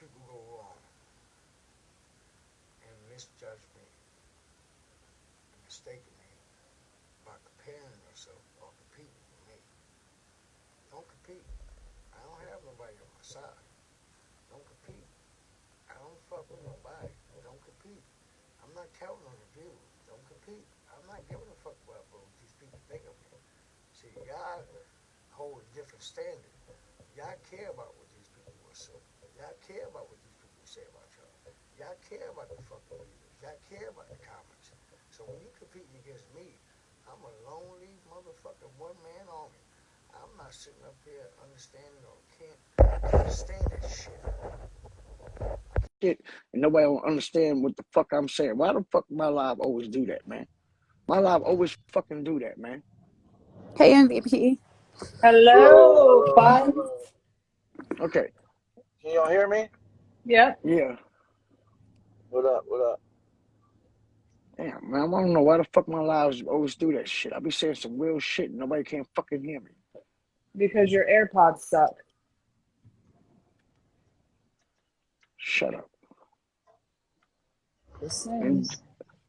people go wrong and misjudge me and mistake me by comparing themselves or competing with me. Don't compete. I don't have nobody on my side. Don't compete. I don't fuck with nobody. Don't compete. I'm not counting on the views. Don't compete. I'm not giving a fuck about what these people think of me. See, y'all hold a different standard. Y'all care about what these people will say. Y'all care about what these people say about y'all. Y'all care about the fucking videos. Y'all care about the comments. So when you competing against me, I'm a lonely motherfucking one man army. I'm not sitting up here understanding or can't understand that shit. Shit, and nobody will understand what the fuck I'm saying. Why the fuck my live always do that, man? My live always fucking do that, man. Hey, MVP. Hello, bud. Okay. Can y'all hear me? Yep. Yeah. What up? What up? Damn, man, I don't know why the fuck my lives always do that shit. I be saying some real shit and nobody can fucking hear me. Because your AirPods suck. Shut up. Just saying.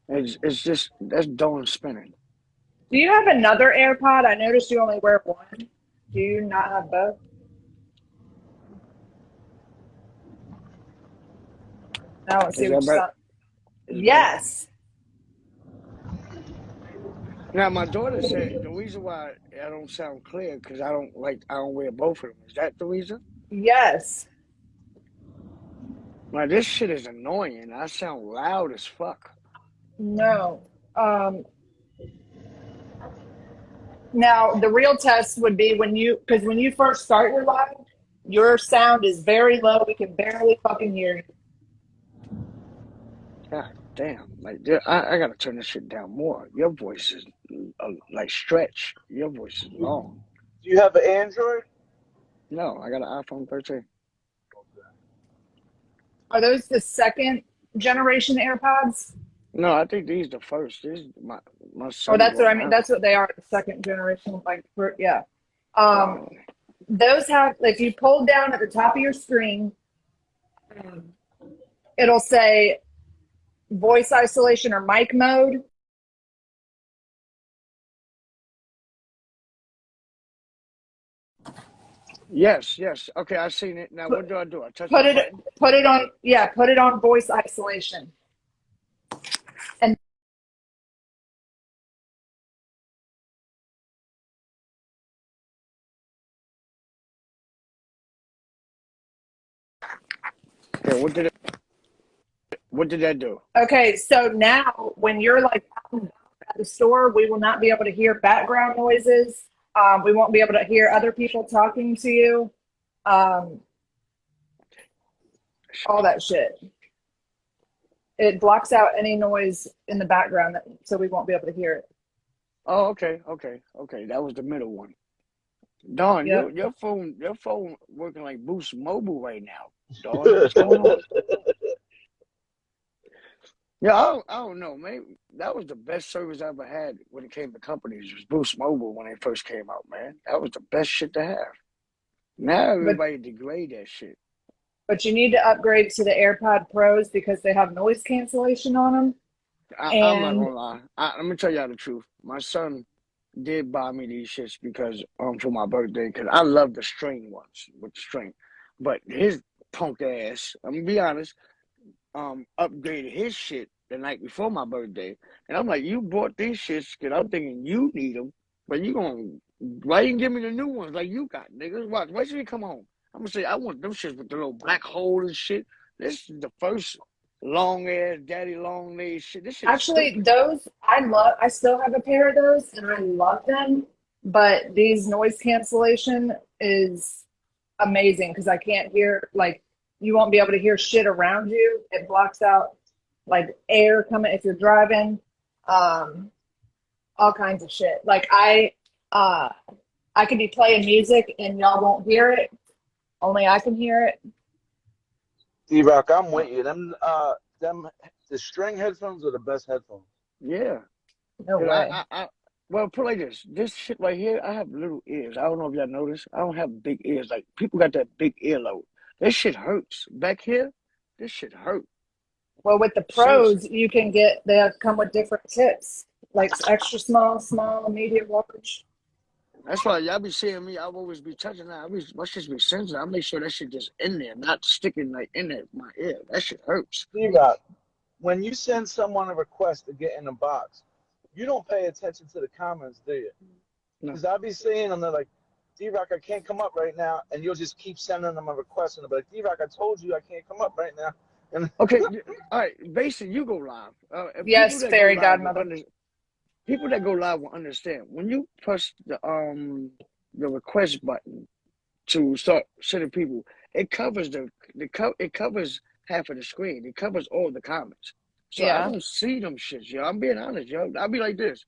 And it's just, that's Dawn spinning. Do you have another AirPod? I noticed you only wear one. Do you not have both? Now let's see Is what you that better? sound. Is better? Yes. Now, my daughter said the reason why I don't sound clear because I don't wear both of them. Is that the reason? Yes. Now, this shit is annoying. I sound loud as fuck. No. Now the real test would be because when you first start your live, your sound is very low. We can barely fucking hear you. God damn. Like, I gotta turn this shit down more. Your voice is like stretch. Your voice is long. Do you have an Android? No, I got an iPhone 13. Are those the second generation AirPods? No, I think these the first. This is my Or son's that's what one I mean. now. That's what they are, the second generation. Yeah. Um, Oh, those have, if you pull down at the top of your screen, it'll say voice isolation or mic mode. yes, yes. Okay, I seen it. Now, Put, what do? I touch put that it, button? put it on voice isolation. And Okay, what did that do? okay, so now when you're like at the store, we will not be able to hear background noises. We won't be able to hear other people talking to you. Um, all that shit. It blocks out any noise in the background, so we won't be able to hear it. Oh, okay. That was the middle one. Dawn, Yep. your phone working like Boost Mobile right now. Dawn, what's going on? Yeah, I don't know. Maybe that was the best service I ever had when it came to companies. Was Boost Mobile when they first came out, man. That was the best shit to have. Now But everybody degrade that shit. but you need to upgrade to the AirPod Pros because they have noise cancellation on them. I'm not And gonna lie. Let me tell y'all the truth. My son did buy me these shits because for my birthday because I love the string ones with the string, but his punk ass. I'm gonna be honest. Upgraded his shit the night before my birthday, and I'm like, you bought these shits because I'm thinking you need them, but you gonna why you didn't give me the new ones like you got, niggas? Watch, wait till you come home. I'm gonna say I want them shits with the little black hole and shit. This is the first long ass daddy long legs shit. This shit is actually, stupid. those I love. I still have a pair of those, and I love them. But these noise cancellation is amazing because I can't hear like you won't be able to hear shit around you. It blocks out like air coming if you're driving, um, all kinds of shit. Like uh, I could be playing music and y'all won't hear it. Only I can hear it. D-Rock, I'm Uh, with you. The string headphones are the best headphones. yeah, No cause way. well, put it like this. This shit right here, I have little ears. I don't know if y'all noticed. I don't have big ears. Like people got that big earlobe. This shit hurts. Back here, this shit hurt. Well, with the Seriously. pros, you can they come with different tips, like extra small, medium, large. That's why y'all be seeing me. I'll always be touching that. My shit be sensitive. I make sure that shit just in there, not sticking like in there, my ear. That shit hurts. D-Rock, when you send someone a request to get in the box, you don't pay attention to the comments, do you? No. Because I'll be seeing them, they're like, D-Rock, I can't come up right now. And you'll just keep sending them a request. And they'll be like, D-Rock, I told you I can't come up right now. And Okay, all right. Basically, you go live. If people Yes, that go fairy live godmother. people that go live will understand. When you press the request button to start sending people, it covers it covers half of the screen. It covers all the comments. So I Yeah. don't see them shits, yo. I'm being honest, yo. I'll be like this.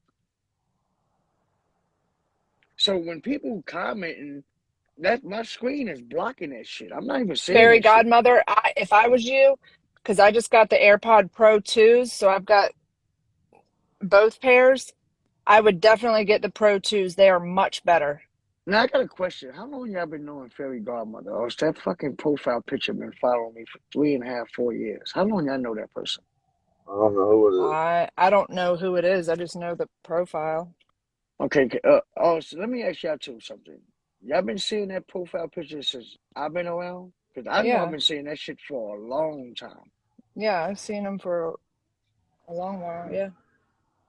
So when people commenting, that my screen is blocking that shit. I'm not even seeing Fairy that shit. godmother, if I was you, because I just got the AirPod Pro 2s, so I've got both pairs, I would definitely get the Pro 2s. They are much better. Now I got a question. How long y'all been knowing Fairy Godmother? Or has that fucking profile picture been following me for 3.5, 4 years? How long y'all know that person? I don't know who it is. I don't know who it is. I just know the profile. Okay, so let me ask y'all two something. Y'all been seeing that profile picture since I've been around? Because I know I've Yeah. been seeing that shit for a long time. Yeah, I've seen him for a long while. Yeah.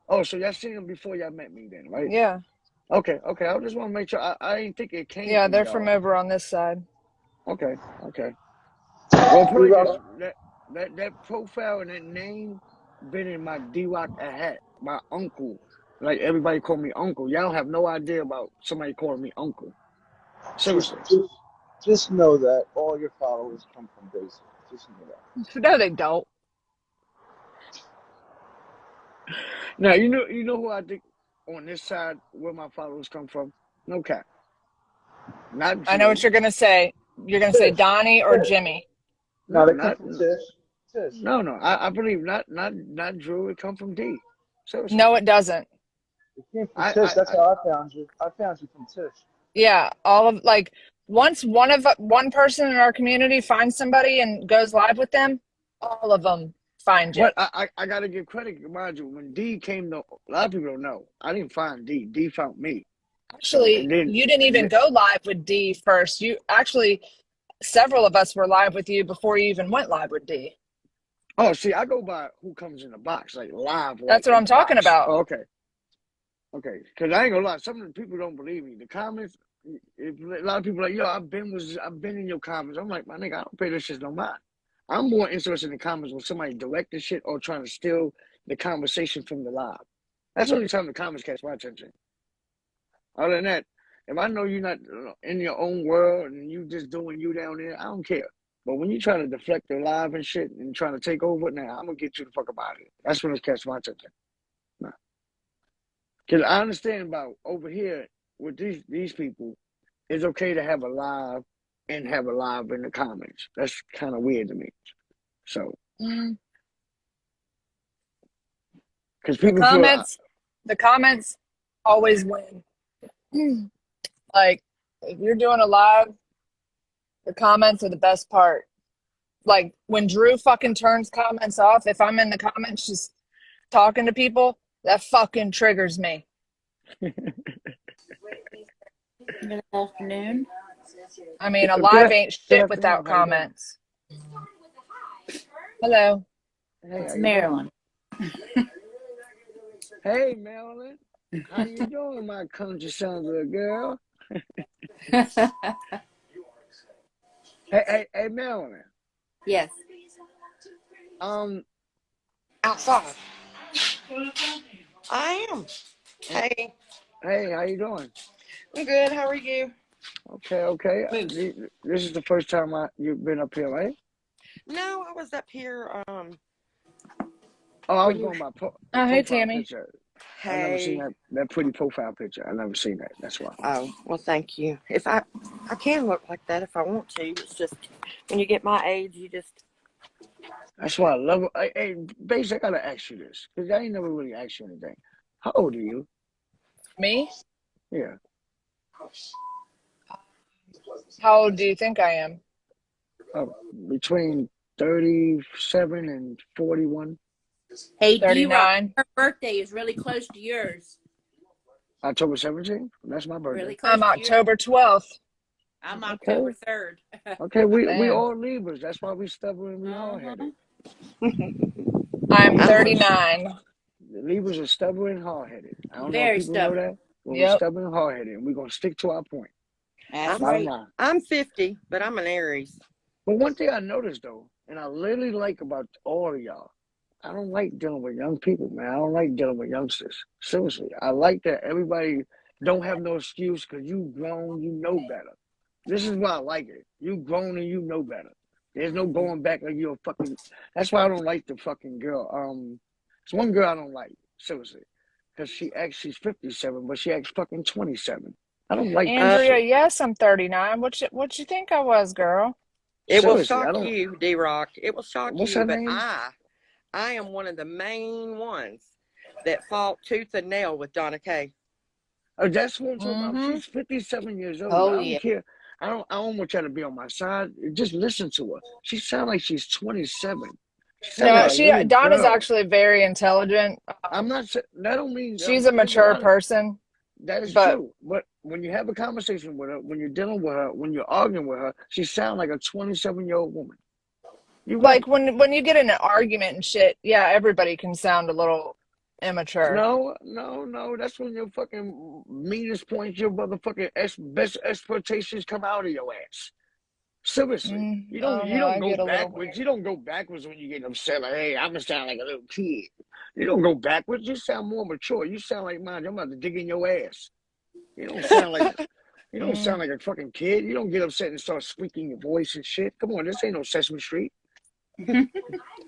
Oh, so y'all seen them before y'all met me then, right? Yeah. Okay. I just want to make sure. I didn't think it came Yeah, from they're from y'all. over on this side. Okay. Well, probably D-Rock, just that profile and that name been in my D-Rock hat. My uncle, like everybody call me uncle. Y'all have no idea about somebody calling me uncle. just, Seriously. just, just know that all your followers come from Basic. Just know that. No, they don't. Now you know who I think on this side where my followers come from. No cap, not I know what Drew. you're gonna say. You're gonna say Tish. Donnie or Tish. Jimmy. No, No, they come not from Tish. Tish. no. I believe not Drew. It come from D. Seriously. No, it doesn't. It came from I Tish. I, That's I how I found you. I found you from Tish. Yeah, all of like once one person in our community finds somebody and goes live with them, all of them find you. But I gotta give credit, mind you. When D came to, a lot of people don't know. I didn't find D. D found me. So Actually, you didn't even go live with D first. You actually, several of us were live with you before you even went live with D. oh, see, I go by who comes in the box, like live, That's like what in I'm the talking box. about. Oh, okay. Because I ain't gonna lie, some of the people don't believe me. The comments, a lot of people are like, yo, I've been in your comments. I'm like, my nigga, I don't pay this shit no mind. I'm more interested in the comments when somebody directing shit or trying to steal the conversation from the live. That's the only time the comments catch my attention. Other than that, if I know you're not in your own world and you just doing you down there, I don't care. But when you try to deflect the live and shit and trying to take over, now I'm gonna get you the fuck up out of here. That's when it catch my attention. Nah. Cause I understand about over here with these people, it's okay to have a live and have a live in the comments. That's kind of weird to me. So, Mm, because the people feel, comments, the comments always win. Mm. Like if you're doing a live, the comments are the best part. Like when Drew fucking turns comments off, if I'm in the comments just talking to people, that fucking triggers me. Good afternoon. I mean, a good, live ain't good shit without afternoon. How you doing? comments. Hello. Hey, how It's you doing? Marilyn. Hey, Marilyn. How you doing, my country sons of a girl? Hey, Marilyn. Yes. Um, Outside. I am. uh, Hey, hey, how you doing? I'm good. How are you? Okay. Moose. This is the first time you've been up here, right? No, I was up here. Oh, I was When you. going by the Oh, hey, profile Tammy. picture. I never seen Hey. that pretty profile picture. I never seen that. That's why. Oh, well, thank you. If I can look like that if I want to. It's just when you get my age, you just. That's why I love it. Hey, Base, I gotta ask you this because I ain't never really asked you anything. How old are you? Me? Yeah, How old do you think I am? between 37 and 41. Hey, D-Rock, 39. her birthday is really close to yours. October 17th. That's my birthday. Really close I'm to yours. October 12th. I'm Okay. October 3rd. Okay. We Damn. all Libras. That's why we stubborn and we hard headed. I'm I'm 39. The Libras are stubborn and hard headed. I don't know if Very people know stubborn. that, but we're Yep. stubborn and hard headed, and we're gonna stick to our point. That's I'm Bottom right. line. I'm 50, but I'm an Aries. But one thing I noticed though, and I really like about all of y'all, I don't like dealing with young people, man. I don't like dealing with youngsters. Seriously, I like that everybody don't have no excuse because you grown, you know better. This is why I like it. You grown and you know better. There's no going back like you're a fucking. That's why I don't like the fucking girl. It's one girl I don't like, seriously, because she's 57, but she acts fucking 27. I don't like that Andrea, shit. yes, I'm 39. What you think I was, girl? It will Seriously, I shock don't. you, D-Rock. It will shock What's you, her but name? I am one of the main ones that fought tooth and nail with Donna Kay. Oh, that's what I'm talking about. Mm-hmm. She's 57 years old. Oh, I yeah. don't care. I don't want y'all to be on my side. Just listen to her. She sounds like she's 27. She sounds No, like a Really? little Donna's girl. actually very intelligent. I'm not saying that don't mean She's a there's a mature lot of person, that is but true. But when you have a conversation with her, when you're dealing with her, when you're arguing with her, she sounds like a 27-year-old woman. You're like right. when you get in an argument and shit, yeah, everybody can sound a little immature. No. That's when your fucking meanest points, your motherfucking best exploitations come out of your ass. Seriously, I don't you know. don't I go get a little backwards. You don't go backwards when you get upset. Like, hey, I'm gonna sound like a little kid. You don't go backwards. You sound more mature. You sound like mine. I'm about to dig in your ass. You don't sound like mm, a fucking kid. You don't get upset and start squeaking your voice and shit. Come on, this ain't no Sesame Street. Well, I'm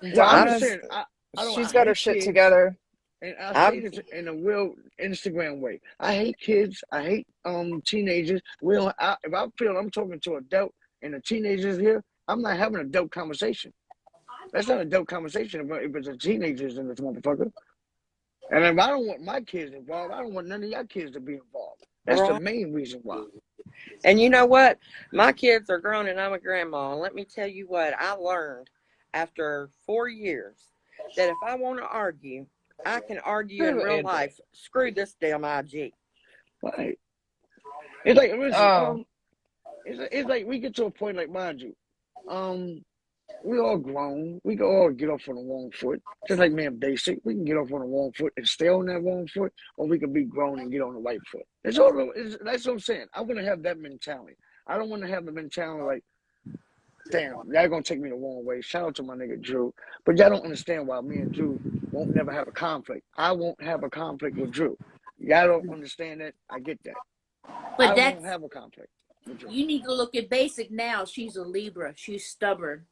just Donna's saying. I she's got her hate shit kids, together. and I say I've this in a real Instagram way. I hate kids. I hate teenagers. If I feel I'm talking to an adult and the teenagers here, I'm not having an adult conversation. That's not an adult conversation if it's a teenagers in this motherfucker. And if I don't want my kids involved, I don't want none of your kids to be involved. That's the right. main reason why. And you know what? My kids are grown and I'm a grandma. And let me tell you what, I learned after 4 years that if I want to argue, I can argue in Ooh, real Andrea. life. Screw this damn IG. Right. It's like listen, Oh, it's like we get to a point like mind you, we all grown. We can all get off on the wrong foot. Just like man basic. We can get off on the wrong foot and stay on that wrong foot, or we can be grown and get on the right foot. That's what I'm saying. I want to have that mentality. I don't want to have the mentality like, damn, y'all gonna take me the wrong way. Shout out to my nigga Drew. But y'all don't understand why me and Drew won't never have a conflict. I won't have a conflict with Drew. Y'all don't understand that. I get that. But I won't that's, have a conflict with Drew. you need to look at Basic now. She's a Libra. She's stubborn,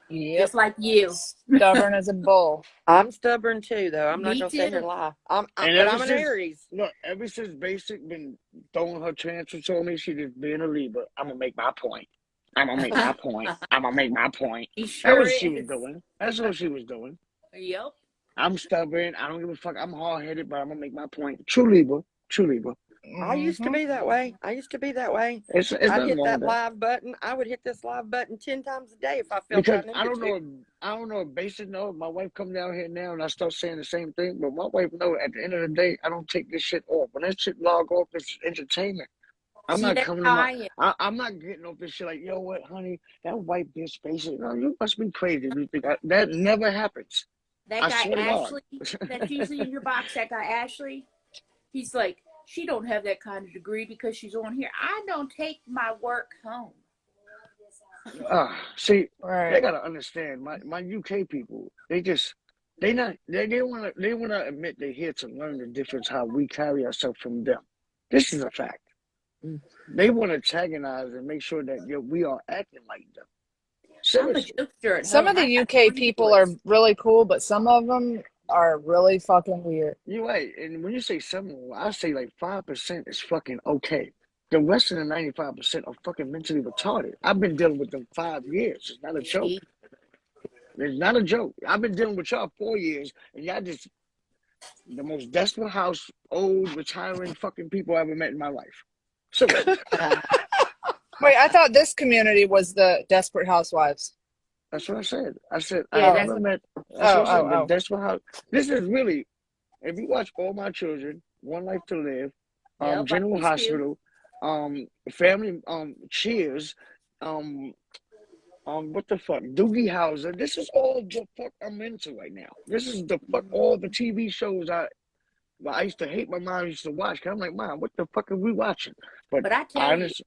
yep. just like you. Stubborn as a bull. I'm stubborn too, though. I'm not Me gonna sit here too. and lie. And But I'm an Aries. ever since Basic been throwing her transfers on me, she just being a Libra. I'm gonna make my point. I'm gonna make my point. I'm gonna make my point. He That's sure what she was is. doing. That's what she was doing. Yep. I'm stubborn. I don't give a fuck. I'm hard headed, but I'm gonna make my point. True Libra. True Libra. I used to Hmm. be that way. It's I'd nothing hit wrong that with that. live button. I would hit this live button 10 times a day if I felt Because I needed to. I don't know if Basic know. My wife come down here now and I start saying the same thing. But my wife know at the end of the day, I don't take this shit off. When that shit log off, it's entertainment. I'm See, not that's coming to how my. I am. I'm not getting off this shit like, yo, what, honey? That white bitch Basic. No, you must be crazy. If you think that never happens. That I guy swear to God. Ashley, that's usually in your box. That guy Ashley, he's like, she don't have that kind of degree because she's on here. I don't take my work home. See, they Right. gotta understand. My UK people, they wanna admit they're here to learn the difference how we carry ourselves from them. This is a fact. They want to antagonize and make sure that we are acting like them. I'm a Seriously. jokester at Some of home. I the got UK three people are boys. really cool, but some of them are really fucking weird. You're right. And when you say something, I say like 5% is fucking okay. The rest of the 95% are fucking mentally retarded. I've been dealing with them 5 years. It's not a joke. Gee, It's not a joke. I've been dealing with y'all 4 years, and y'all just the most desperate house, old, retiring fucking people I ever met in my life. Seriously. Wait, I thought this community was the Desperate Housewives. That's what I said. I said I Yeah, Oh, that's never met. That's oh, what I said. oh, That's what how. This is really. If you watch All My Children, One Life to Live, yep. I General used to. Hospital, Family, Cheers, um, what the fuck, Doogie Howser. This is all the fuck I'm into right now. This is the fuck all the TV shows I used to hate. My mom used to watch. Cause I'm like, Mom, what the fuck are we watching? But But I tell you, honestly,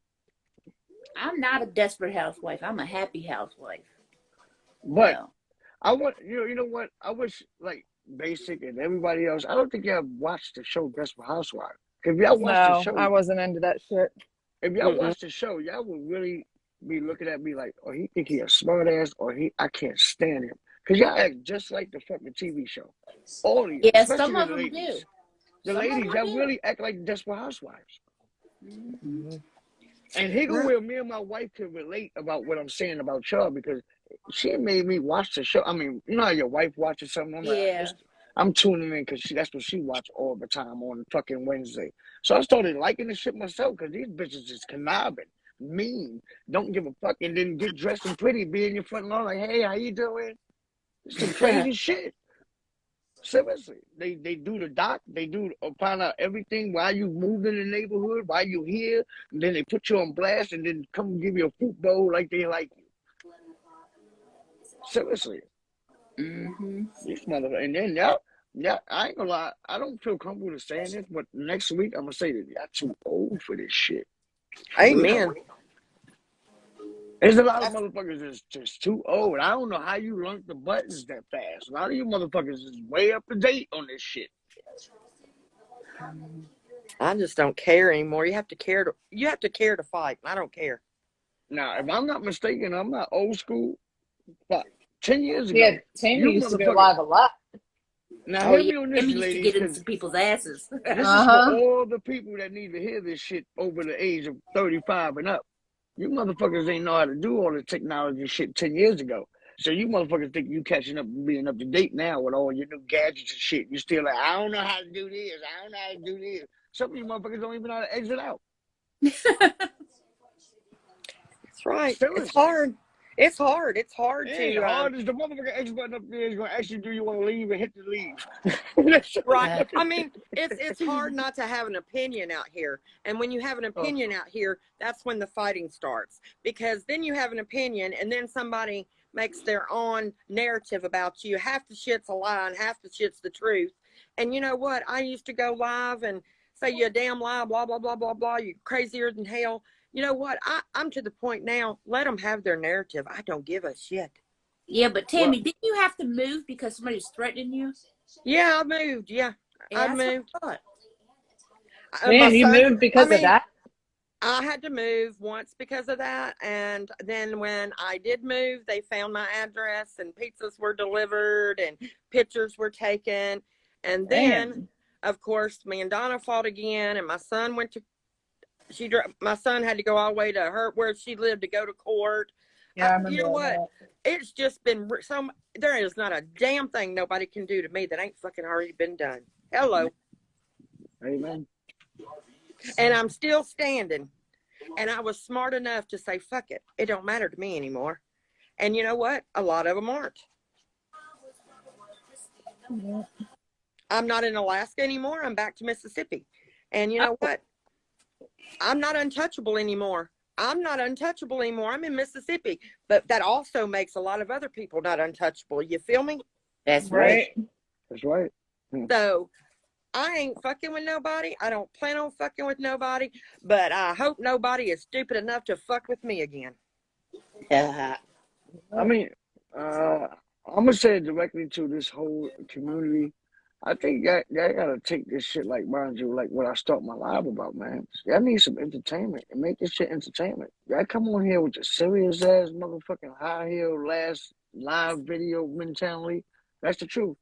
I'm not a desperate housewife. I'm a happy housewife. but No. I want you know what? I wish like Basic and everybody else. I don't think y'all watched the show Desperate Housewives. If y'all watched the no, show, I wasn't into that shit. if y'all Mm-mm. watch the show, y'all would really be looking at me like, oh, he think he a smart ass, or I can't stand him. Cause y'all act just like the fucking TV show. All of y'all, Yeah, some especially of the them do. ladies. The Some of ladies, them y'all do. really act like Desperate Housewives. Mm-hmm. Mm-hmm. And here go Well, where me and my wife can relate about what I'm saying about y'all because she made me watch the show. I mean, you know how your wife watches something? I'm like, Yeah. I'm tuning in because that's what she watch all the time on fucking Wednesday. So I started liking the shit myself because these bitches is conniving, mean, don't give a fuck, and then get dressed and pretty, be in your front lawn like, hey, how you doing? It's some crazy shit. Seriously, they do the doc. They do find out everything. Why you moved in the neighborhood? Why you here? And then they put you on blast, and then come give you a fruit bowl like they like you. Seriously, Mm-hmm. these motherfuckers. And then yeah, I ain't gonna lie. I don't feel comfortable saying this, but next week I'm gonna say that y'all too old for this shit. For real. amen. There's a lot of That's, motherfuckers that's just too old. I don't know how you learned the buttons that fast. A lot of you motherfuckers is way up to date on this shit. I just don't care anymore. You have to care to. You have to care to fight. I don't care. Now, if I'm not mistaken, I'm not old school. But 10 years Yeah, ago, Tammy you used to be motherfuckers. alive a lot. Now, Oh hear yeah. me on this, Emmy used to ladies, get into because some people's asses. this is for Uh-huh. all the people that need to hear this shit over the age of 35 and up. You motherfuckers ain't know how to do all the technology shit 10 years ago. So you motherfuckers think you catching up and being up to date now with all your new gadgets and shit. You still like, I don't know how to do this. I don't know how to do this. Some of you motherfuckers don't even know how to exit out. That's right. It's Seriously. hard. It's hard. It's hard It ain't to hard as the motherfucker X button up there is gonna ask you, do you want to leave and hit the leave. That's all right. you fucking I mean, it's hard not to have an opinion out here. And when you have an oh, opinion out here, that's when the fighting starts. Because then you have an opinion and then somebody makes their own narrative about you. Half the shit's a lie and half the shit's the truth. And you know what? I used to go live and say you a damn lie, blah, blah, blah, blah, blah. You're crazier than hell. You know what? I'm to the point now. Let them have their narrative. I don't give a shit. Yeah, but well, Tammy, didn't you have to move because somebody was threatening you? Yeah, I moved. Yeah, I Yeah, that's what moved. I thought. My Man, you son, moved I because of mean, that? I had to move once because of that. And then when I did move, they found my address and pizzas were delivered and pictures were taken. And then, Damn. of course, me and Donna fought again. And my son my son had to go all the way to where she lived to go to court. Yeah, I You know remember all what? that. It's just been there is not a damn thing nobody can do to me that ain't fucking already been done. Hello. amen. And I'm still standing. And I was smart enough to say, fuck it. It don't matter to me anymore. And you know what? A lot of them aren't. I'm not in Alaska anymore. I'm back to Mississippi. And you know what? I'm not untouchable anymore. I'm not untouchable anymore. I'm in Mississippi. But that also makes a lot of other people not untouchable. You feel me? That's Right? right. That's right. So I ain't fucking with nobody. I don't plan on fucking with nobody. But I hope nobody is stupid enough to fuck with me again. Yeah. I mean, I'm gonna say it directly to this whole community. I think y'all gotta take this shit like, mind you, like what I start my live about, man. Y'all need some entertainment and make this shit entertainment. Y'all come on here with your serious ass motherfucking high heel last live video mentality. That's the truth.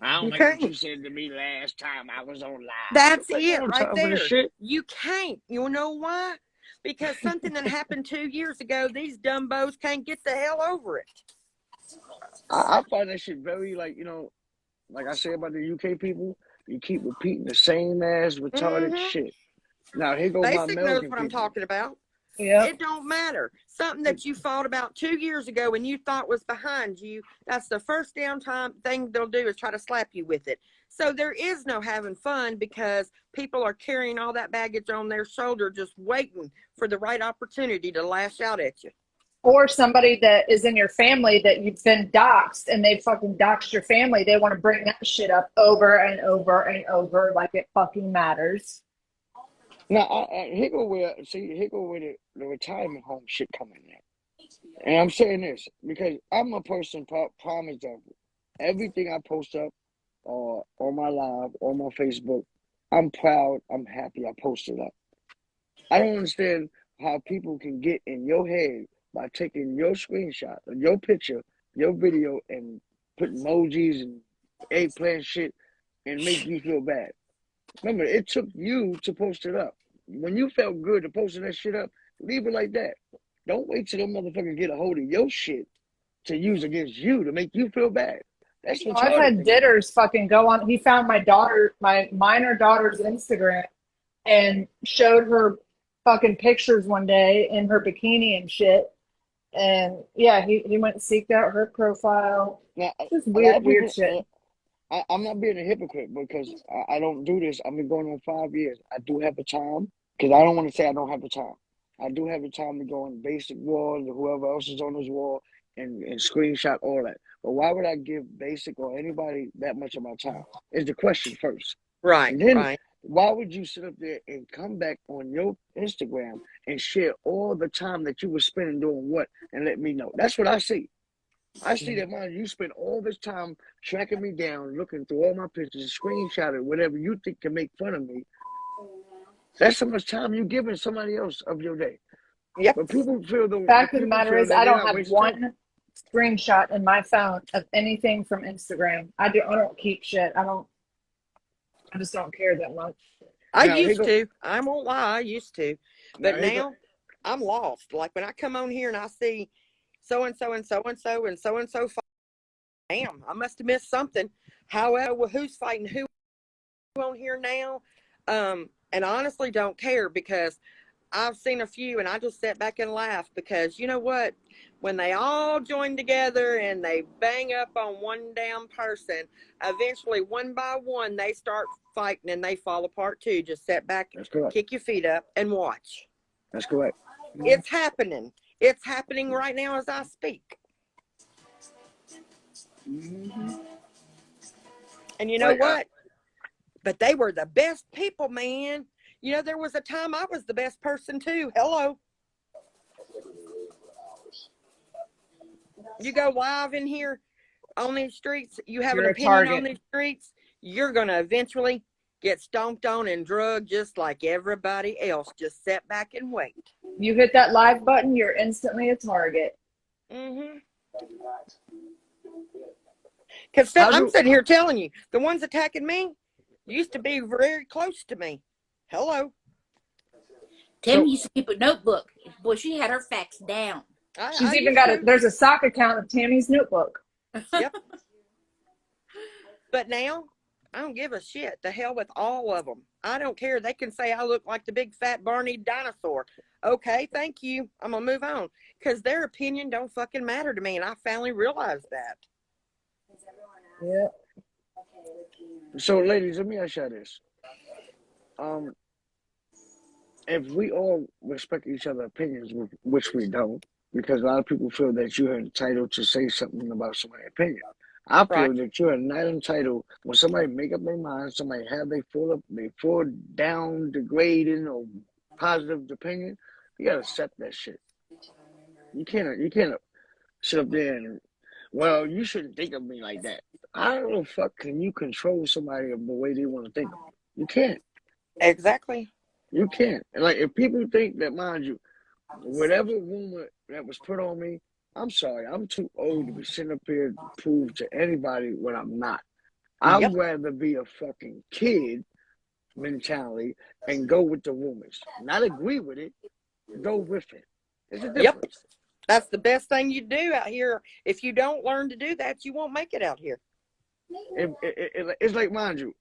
I don't like what Okay. you said to me last time I was on live. That's I ain't got it no right time for this there. shit. You can't. You know why? Because something that happened 2 years ago, these dumbos can't get the hell over it. I find that shit very like I say about the UK people, you keep repeating the same ass retarded Mm-hmm. shit. Now here go my Basic knows American what I'm people. talking about. Yep. It don't matter. Something that you fought about 2 years ago and you thought was behind you, that's the first damn time thing they'll do is try to slap you with it. So there is no having fun because people are carrying all that baggage on their shoulder, just waiting for the right opportunity to lash out at you. Or somebody that is in your family that you've been doxxed and they fucking doxed your family. They want to bring that shit up over and over and over like it fucking matters. Now, here go where the retirement home shit coming in. And I'm saying this because I'm a person, prime example. Everything I post up on my live, on my Facebook, I'm proud, I'm happy I posted up. I don't understand how people can get in your head by taking your screenshot of your picture, your video, and put emojis and eggplant shit and make you feel bad. Remember, it took you to post it up. When you felt good to posting that shit up, leave it like that. Don't wait till them motherfuckers get a hold of your shit to use against you to make you feel bad. That's Oh, I've retarded had to me. ditters fucking go on. He found my minor daughter's Instagram and showed her fucking pictures one day in her bikini and shit. And yeah, he went and seeked out her profile. Now, Just a lot of weird people, shit. I'm not being a hypocrite because I don't do this. I've been going on 5 years. I do have the time because I don't want to say I don't have the time. I do have the time to go on basic walls or whoever else is on this wall and screenshot all that. But why would I give basic or anybody that much of my time? Is the question first. Right, And then right. why would you sit up there and come back on your Instagram and share all the time that you were spending doing what and let me know? That's what I see. I see that, man, you spend all this time tracking me down, looking through all my pictures, screenshotting whatever you think can make fun of me. That's so much time you giving somebody else of your day. Yep. But people feel Fact of the matter is, I they're don't not have wasting time. one screenshot in my phone of anything from Instagram. I don't keep shit. I just don't care that much. I Now, used to. I won't lie, I used to. But here now I'm lost. Like when I come on here and I see so and so and so and so and so and so, damn, I must have missed something. However, who's fighting who on here now? And I honestly don't care because I've seen a few and I just sat back and laugh because you know what? When they all join together and they bang up on one damn person, eventually one by one they start fighting and they fall apart too. Just sit back, That's correct. kick your feet up, and watch. That's correct. It's happening. It's happening right now as I speak. And you know what? But they were the best people, man. You know, there was a time I was the best person too. Hello. You go live in here on these streets, you have You're an a opinion on target. these streets, you're going to eventually get stomped on and drugged just like everybody else. Just sit back and wait. You hit that live button, you're instantly a target. Because I'm sitting here telling you, the ones attacking me used to be very close to me. Hello. Tammy used to keep a notebook. Boy, she had her facts down. She's even got there's a sock account of Tammy's notebook. Yep. But now, I don't give a shit. The hell with all of them. I don't care. They can say I look like the big fat Barney dinosaur. Okay, thank you. I'm going to move on. Because their opinion don't fucking matter to me. And I finally realized that. Yeah. So, ladies, let me ask you this. If we all respect each other's opinions, which we don't, because a lot of people feel that you're entitled to say something about somebody's opinion. I feel that you're not entitled when somebody make up their mind, somebody have they full down degrading or positive opinion, you gotta accept that shit. You can't sit up there and, well, you shouldn't think of me like that. How the fuck can you control somebody of the way they want to think of you? You can't. Exactly. You can't. Like, if people think that, mind you, whatever rumor that was put on me, I'm sorry, I'm too old to be sitting up here to prove to anybody what I'm not. I'd rather be a fucking kid mentality and go with the rumors. Not agree with it, go with it. There's a difference. That's the best thing you do out here. If you don't learn to do that, you won't make it out here. It's like, mind you,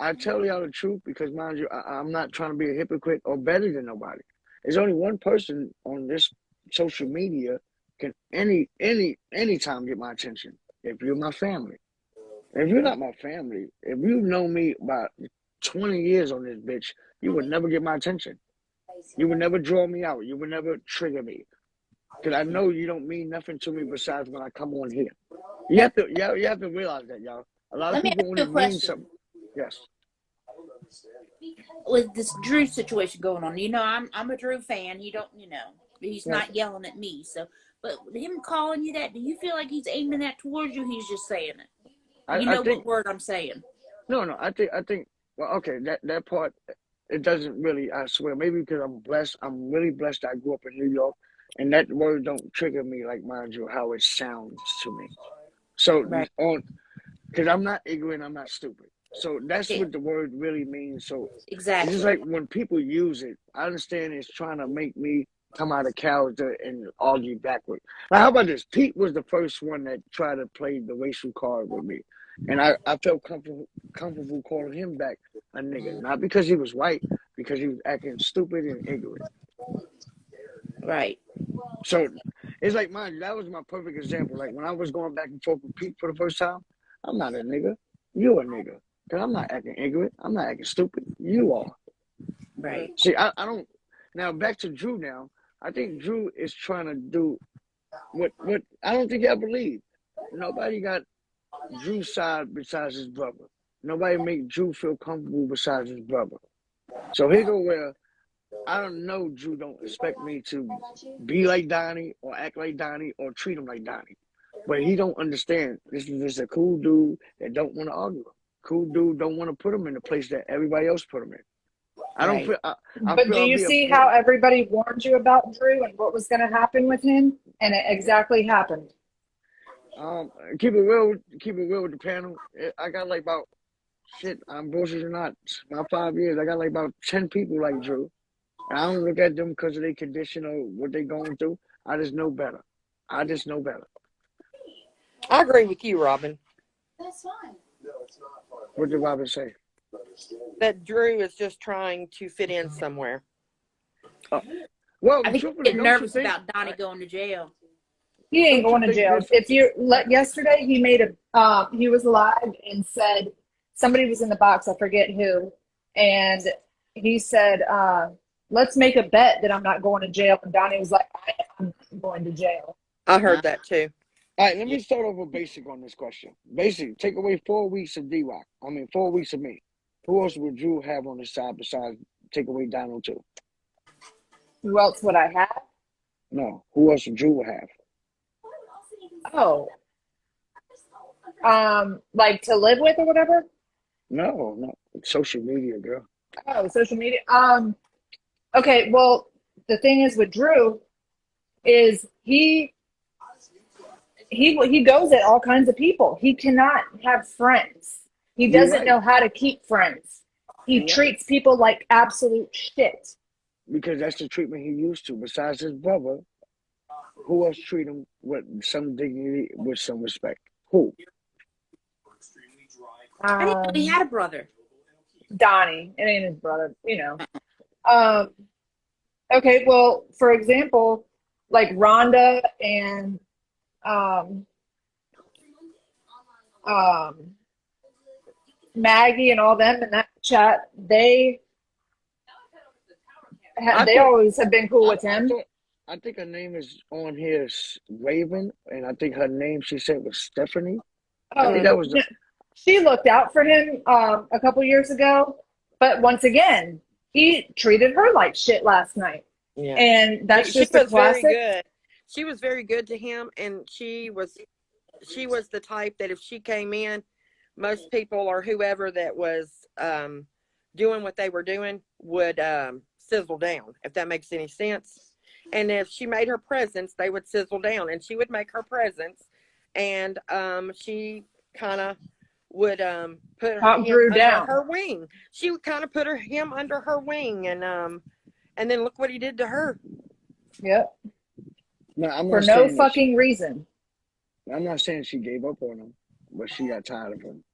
I tell y'all the truth because, mind you, I'm not trying to be a hypocrite or better than nobody. There's only one person on this social media can anytime get my attention. If you're my family. If you're not my family, if you've known me about 20 years on this bitch, you would never get my attention. You would never draw me out. You would never trigger me. Because I know you don't mean nothing to me besides when I come on here. You have to realize that, y'all. A lot of Let me people ask only you a mean question. something. Yes. With this Drew situation going on, I'm a Drew fan. He don't, he's Yes. not yelling at me. So, but him calling you that, do you feel like he's aiming that towards you? He's just saying it. I think What word I'm saying. no. I think. Well, okay. That part, it doesn't really. I swear, maybe because I'm blessed. I'm really blessed. That I grew up in New York, and that word don't trigger me like, mind you, how it sounds to me. So Right. because I'm not ignorant, I'm not stupid. So that's Yeah. what the word really means. So Exactly. it's just like when people use it, I understand it's trying to make me come out of character and argue backward. Now, how about this? Pete was the first one that tried to play the racial card with me. And I felt comfortable calling him back a nigga. Not because he was white, because he was acting stupid and ignorant. Right. So it's like, mind you, that was my perfect example. Like when I was going back and forth with Pete for the first time, I'm not a nigga. You a nigga. Because I'm not acting ignorant. I'm not acting stupid. You are. Right. See, I don't. Now, back to Drew now. I think Drew is trying to do what I don't think y'all believe. Nobody got Drew's side besides his brother. Nobody make Drew feel comfortable besides his brother. So here go where I don't know Drew don't expect me to be like Donnie or act like Donnie or treat him like Donnie. But he don't understand. This is just a cool dude that don't want to argue. Cool dude don't want to put him in the place that everybody else put him in. I don't Right. feel. I But feel do I'll you be a see better. how everybody warned you about Drew and what was going to happen with him? And it exactly happened. Keep it real with the panel. I got like about shit. I'm bullshit or not. My 5 years, I got like about 10 people like Drew. And I don't look at them because of their condition or what they going through. I just know better. I agree with you, Robin, What did Robin say? that Drew is just trying to fit in somewhere. Well, I think he's truthfully, getting don't you nervous think? about Donnie going to jail. He ain't Don't you going to think jail. this? If you yesterday, he made he was live and said somebody was in the box. I forget who, and he said, "Let's make a bet that I'm not going to jail." And Donnie was like, "I'm going to jail." I heard that too. All right, let me start over basic on this question. Basic, take away 4 weeks of D-Rock. 4 weeks of me. Who else would Drew have on his side besides take away Donald too? Who else would I have? No. Who else would Drew have? Oh, like to live with or whatever. No. Social media, girl. Oh, social media. Okay. Well, the thing is with Drew is he goes at all kinds of people. He cannot have friends. He You're doesn't right. know how to keep friends. He You're right. treats people like absolute shit. Because that's the treatment he used to. Besides his brother, who else treat him with some dignity, with some respect? Who? I didn't know he had a brother. Donnie. It ain't his brother, Um, okay, well, for example, like Rhonda and um, Maggie and all them in that chat, they always have been cool with him. I think her name is on here, Raven, and I think her name she said was Stephanie. I think that was She looked out for him a couple years ago, but once again, he treated her like shit last night. Yeah. And that's she just a was very classic. good. She was very good to him, and she was the type that if she came in, most people or whoever that was doing what they were doing would sizzle down, if that makes any sense. And if she made her presence, they would sizzle down, and she would make her presence, and she kind of would put him Drew under down. her wing. She would kind of put him under her wing, and then look what he did to her. Yep. No, for no fucking reason. I'm not saying she gave up on him, but she got tired of him.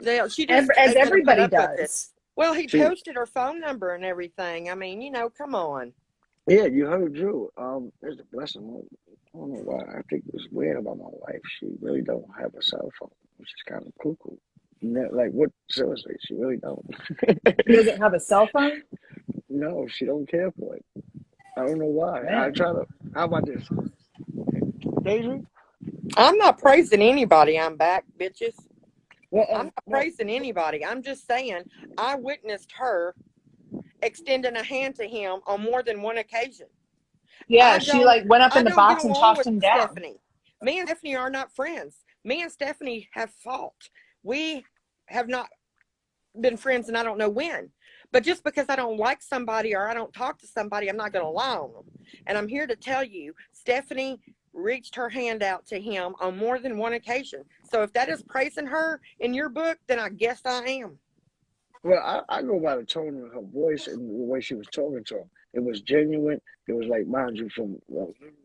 Yeah, she just As everybody does. Well, he posted her phone number and everything. I mean, come on. Yeah, you heard Drew. There's a blessing. I don't know why. I think it's weird about my wife. She really don't have a cell phone, which is kind of cuckoo. Like what? Seriously, she really don't. He doesn't have a cell phone? No, she don't care for it. I don't know why. I Man. try to. How about this, Deja? I'm not praising anybody. I'm back, bitches. Well, I'm not praising anybody. I'm just saying I witnessed her extending a hand to him on more than one occasion. Yeah, I she don't like went up I in the don't get box and along tossed with him down. Stephanie. Me and Stephanie are not friends. Me and Stephanie have fought. We have not been friends and I don't know when. But just because I don't like somebody or I don't talk to somebody, I'm not going to lie on them. And I'm here to tell you, Stephanie reached her hand out to him on more than one occasion. So if that is praising her in your book, then I guess I am. well, I go by the tone of her voice and the way she was talking to him. It was genuine. It was like, mind you, from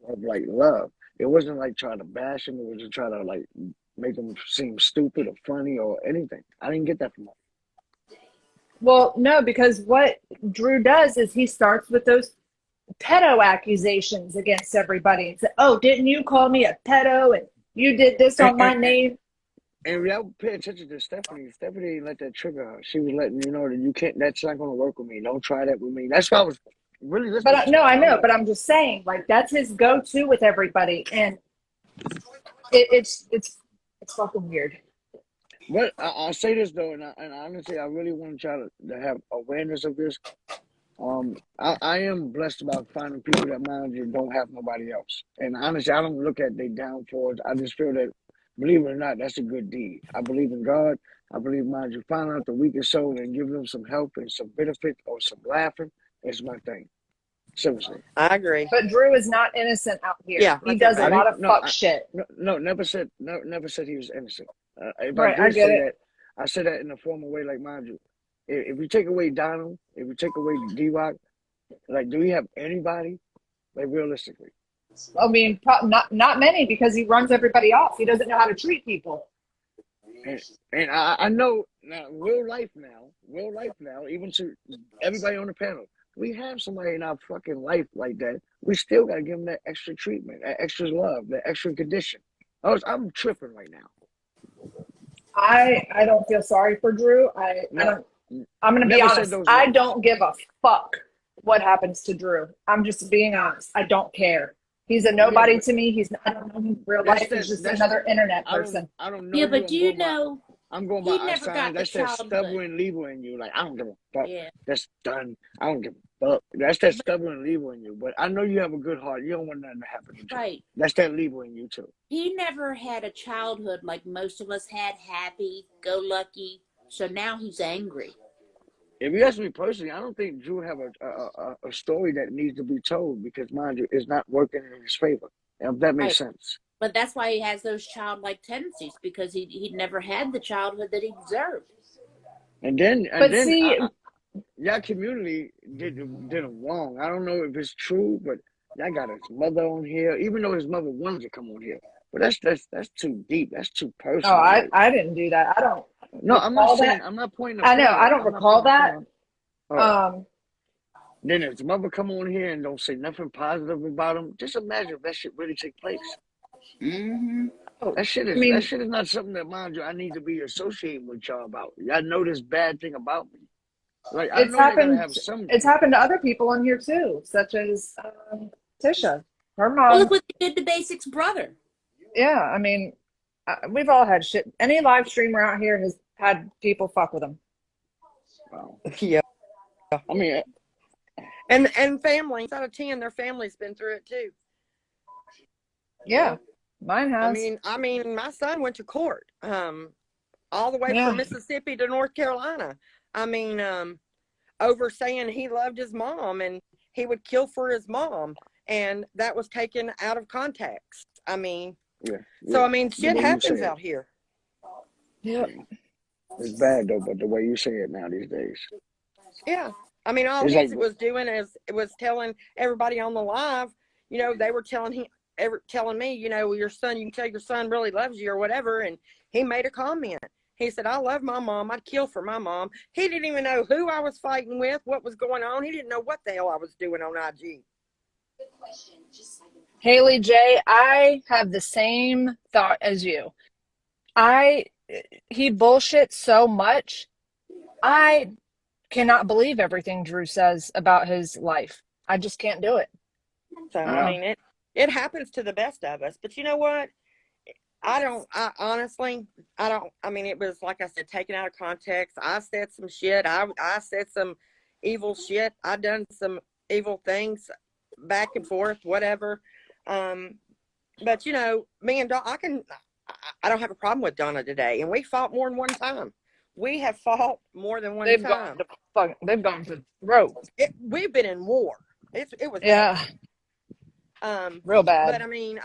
of like love. It wasn't like trying to bash him. It was just trying to like make him seem stupid or funny or anything. I didn't get that from her. Well, no, because what Drew does is he starts with those pedo accusations against everybody. And say, oh, didn't you call me a pedo and you did this And, on my and, and, name? and y'all pay attention to Stephanie. Stephanie didn't let that trigger her. She was letting you know that you can't. That's not going to work with me. Don't try that with me. That's why I was really But listening to no, her. I I'm know, like, but I'm just saying, like that's his go-to with everybody, and it's fucking weird. but I'll say this though, and honestly, I really want y'all to have awareness of this. I am blessed about finding people that mind you don't have nobody else. And honestly, I don't look at their downfalls. I just feel that, believe it or not, that's a good deed. I believe in God. I believe, mind you, finding out the weakest soul and giving them some help and some benefit or some laughing is my thing. Seriously. I agree. But Drew is not innocent out here. Yeah, He that's does a I exactly. lot didn't, of no, fuck shit. no, never said, never said he was innocent. If I Right, I did get say it. that, I said that in a formal way, like, mind you, if you take away Donald, if you take away D-Rock, like, do we have anybody? Like, realistically. I mean, not many because he runs everybody off. He doesn't know how to treat people. And I know now, real life now, even to everybody on the panel, we have somebody in our fucking life like that. We still got to give them that extra treatment, that extra love, that extra condition. I'm tripping right now. I don't feel sorry for Drew. I No, don't. I'm gonna be never said honest. those I words. don't give a fuck what happens to Drew. I'm just being honest. I don't care. He's a Yeah, nobody but to me. I don't know him in real that's life. that. He's just That's another internet person. I don't know Yeah, you. but do you know I'm going by he our never signs. got the That's that childhood? stubborn lever in you. Like I don't give a fuck. Yeah, That's done. I don't give a fuck. That's that but stubborn lever in you. But I know you have a good heart. You don't want nothing to happen to you. right. That's that lever in you too. He never had a childhood like most of us had, happy, go lucky. So now he's angry. If you ask me personally, I don't think Drew have a story that needs to be told because mind you, it's not working in his favor. If that makes Right. sense. But that's why he has those childlike tendencies because he never had the childhood that he deserved. But And then see, y'all community did him wrong. I don't know if it's true, but y'all got his mother on here, even though his mother wanted to come on here. But that's too deep. That's too oh, personal. Like, I didn't do that. I don't no, I'm not recall saying that. I'm not pointing a I know. I finger. don't I'm not recall pointing a that. finger. Oh, Um, then if his mother come on here and don't say nothing positive about him, just imagine if that shit really take place. Mm-hmm. I That mean, shit is not something that mind you I need to be associating with y'all about. Y'all know this bad thing about me. Like I it's know y'all gotta happened. have some. It's happened to other people on here too, such as Tisha. Her Well, look mom. what they did to Basic's brother. Yeah, I mean, we've all had shit. Any live streamer out here has had people fuck with them. Wow. Yeah. I mean, And family, out of 10, their family's been through it too. Yeah, mine has. I mean, my son went to court, all the way from Yeah, Mississippi to North Carolina. I mean, over saying he loved his mom and he would kill for his mom, and that was taken out of context. I mean, yeah, so yeah. I mean, The shit way you say happens it, out here. yeah. it's bad though. But the way you say it now these days, Yeah. I mean, all it's like, he was doing is it was telling everybody on the live, they were telling me, your son, you can tell your son really loves you or whatever. And he made a comment. He said, I love my mom. I'd kill for my mom. He didn't even know who I was fighting with, what was going on. He didn't know what the hell I was doing on IG. Haley J, I have the same thought as you. I He bullshits so much. I cannot believe everything Drew says about his life. I just can't do it. So I Yeah. mean, it happens to the best of us. But you know what? I honestly, I don't. I mean, it was like I said, taken out of context. I said some shit. I said some evil shit. I done some evil things, back and forth, whatever. Um, but you know, me and Don, I don't have a problem with Donna today, and we fought more than one time. We have fought more than one They've gone time. to they've gone to throat. We've been in war. It was bad. Yeah, real But bad. I mean,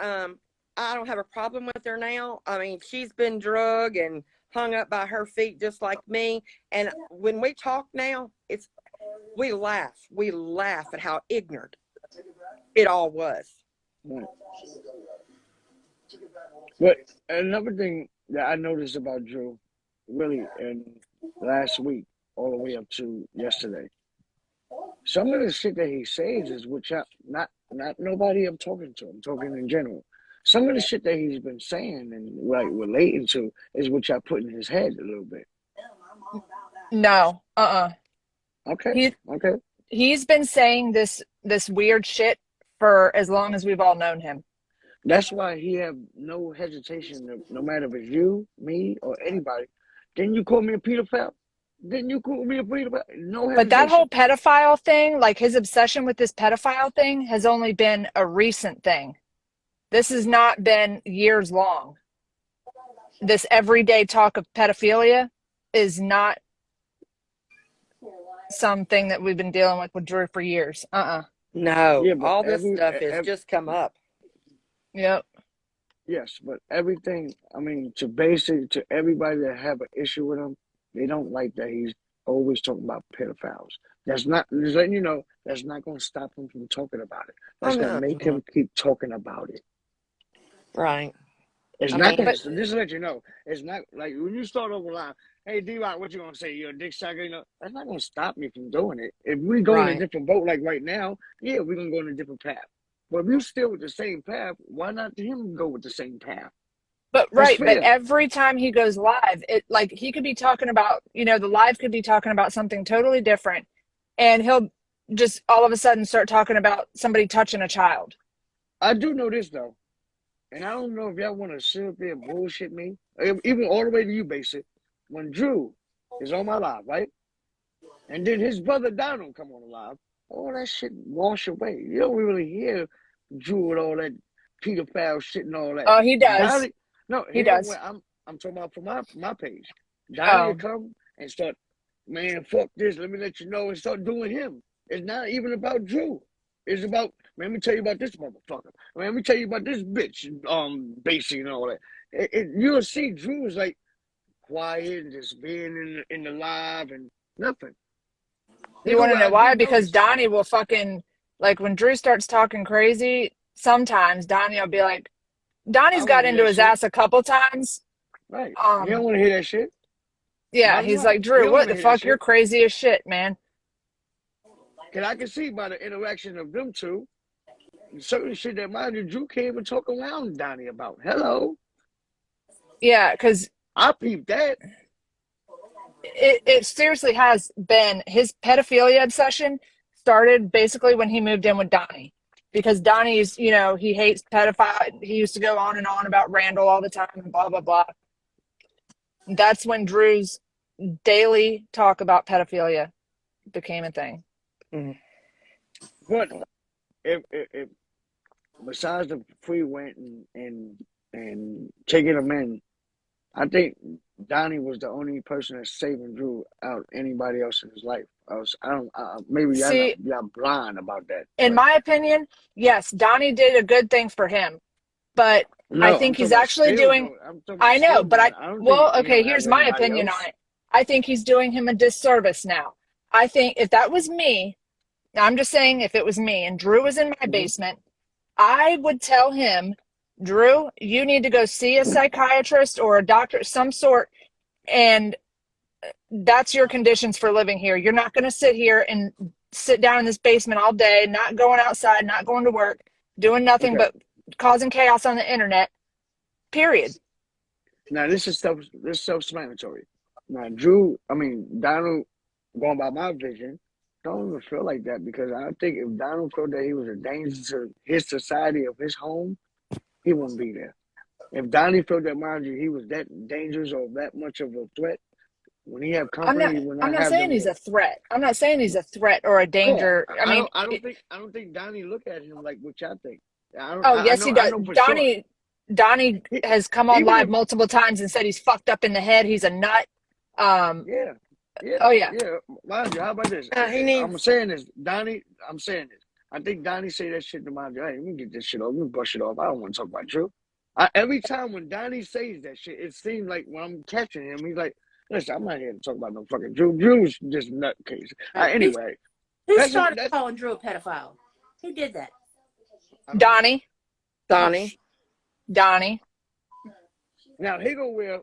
I don't have a problem with her now. I mean, she's been drug and hung up by her feet just like me. And when we talk now, we laugh. We laugh at how ignorant it all was. Right. But another thing that I noticed about Drew, really, in last week, all the way up to yesterday, some of the shit that he says is which I not nobody I'm talking to. I'm talking in general. Some of the shit that he's been saying and like relating to is which I put in his head a little bit. No, Okay, he okay. he's been saying this weird shit for as long as we've all known him. That's why he have no hesitation, no matter if it's you, me, or anybody. Didn't you call me a pedophile? Didn't you call me a pedophile? No But that whole hesitation. pedophile thing, like his obsession with this pedophile thing, has only been a recent thing. This has not been years long. This everyday talk of pedophilia is not something that we've been dealing with Drew for years. No, Yeah, but all this stuff has just come up. Yep. yes, but everything. I mean, to everybody that have an issue with him, they don't like that he's always talking about pedophiles. That's not just letting you know. That's not going to stop him from talking about it. Oh That's going to no, make him keep talking about it. right? It's I not mean, going But to just to let you know. It's not like when you start over line. Hey, D-Rock, what you gonna say? You're a dick sucker. You know that's not going to stop me from doing it. If we go in a right? different boat, like right now, yeah, we're gonna go in a different path. But if you still with the same path, why not him go with the same path? That's but fair. every time he goes live, it like he could be talking about, the live could be talking about something totally different, and he'll just all of a sudden start talking about somebody touching a child. I do know this though, and I don't know if y'all want to sit up there and bullshit me, even all the way to you, basic. When Drew is on my live, right, and then his brother Donald come on the live, all that shit wash away. You don't really hear Drew with all that pedophile shit and all that. Oh, he does. Donnie, no, He here does. where I'm talking about from my page. Donnie will Oh, come and start, man, fuck this. Let me let you know and start doing him. It's not even about Drew. It's about, man, let me tell you about this motherfucker. Man, let me tell you about this bitch, Basie and all that. You'll see Drew is like quiet and just being in the live and nothing. you Look at want to what know I why? did Because notice. Donnie will fucking, like, when Drew starts talking crazy, sometimes Donnie will be like, I Donnie's don't want got to hear into that his shit. ass a couple times. Right. He don't Um, want to hear that shit. yeah, Bottom he's line, like, he Drew, don't what want to the hear that fuck? You're shit. crazy as shit, man. Cause I can see by the interaction of them two, certain shit that mind you, Drew can't even talk around Donnie about. Hello. Yeah, because I peeped that. it seriously has been his pedophilia obsession started basically when he moved in with Donnie. Because Donnie's, he hates pedophile. He used to go on and on about Randall all the time and blah, blah, blah. That's when Drew's daily talk about pedophilia became a thing. Mm. But if besides the free went and taking him in, I think Donnie was the only person that's saving Drew out of anybody else in his life. I don't, maybe See, y'all blind about that, in but my opinion, yes, Donnie did a good thing for him, but I no, I'm think talking he's about actually still doing, doing. I'm talking about I know, still but doing. I don't think well, he okay, don't have here's my anybody opinion on else. it. I think he's doing him a disservice now. I think if that was me, I'm just saying if it was me and Drew was in my Mm-hmm. basement, I would tell him, Drew, you need to go see a psychiatrist or a doctor, some sort, and that's your conditions for living here. You're not going to sit here and sit down in this basement all day, not going outside, not going to work, doing nothing Okay. but causing chaos on the internet. Period. Now this is self-explanatory. Now Donald, going by my vision, don't even feel like that because I think if Donald felt that he was a danger to his society of his home, he wouldn't be there. If Donnie felt that, mind you, he was that dangerous or that much of a threat, when he have I'm not company, he would I'm not not have saying them he's there. a threat. I'm not saying he's a threat or a Yeah, danger. I mean, I don't think Donnie look at him like what y'all think. oh yes, he I does. know for sure. Donnie He, has come on even live if multiple times and said he's fucked up in the head. He's a nut. Um, yeah, oh yeah, yeah. Mind you, how about this? He I'm needs. saying this, Donnie. I'm saying this. I think Donnie say that shit to mind you. Hey, let me get this shit off. Let me brush it off. I don't want to talk about Drew. Every time when Donnie says that shit, it seems like when I'm catching him, he's like, "Listen, I'm not here to talk about no fucking Drew. Drew's just nutcase." Who, Anyway, who that's started that's. calling Drew a pedophile? Who did that? I don't know. Donnie, Oh, Donnie. Donnie. Now here go where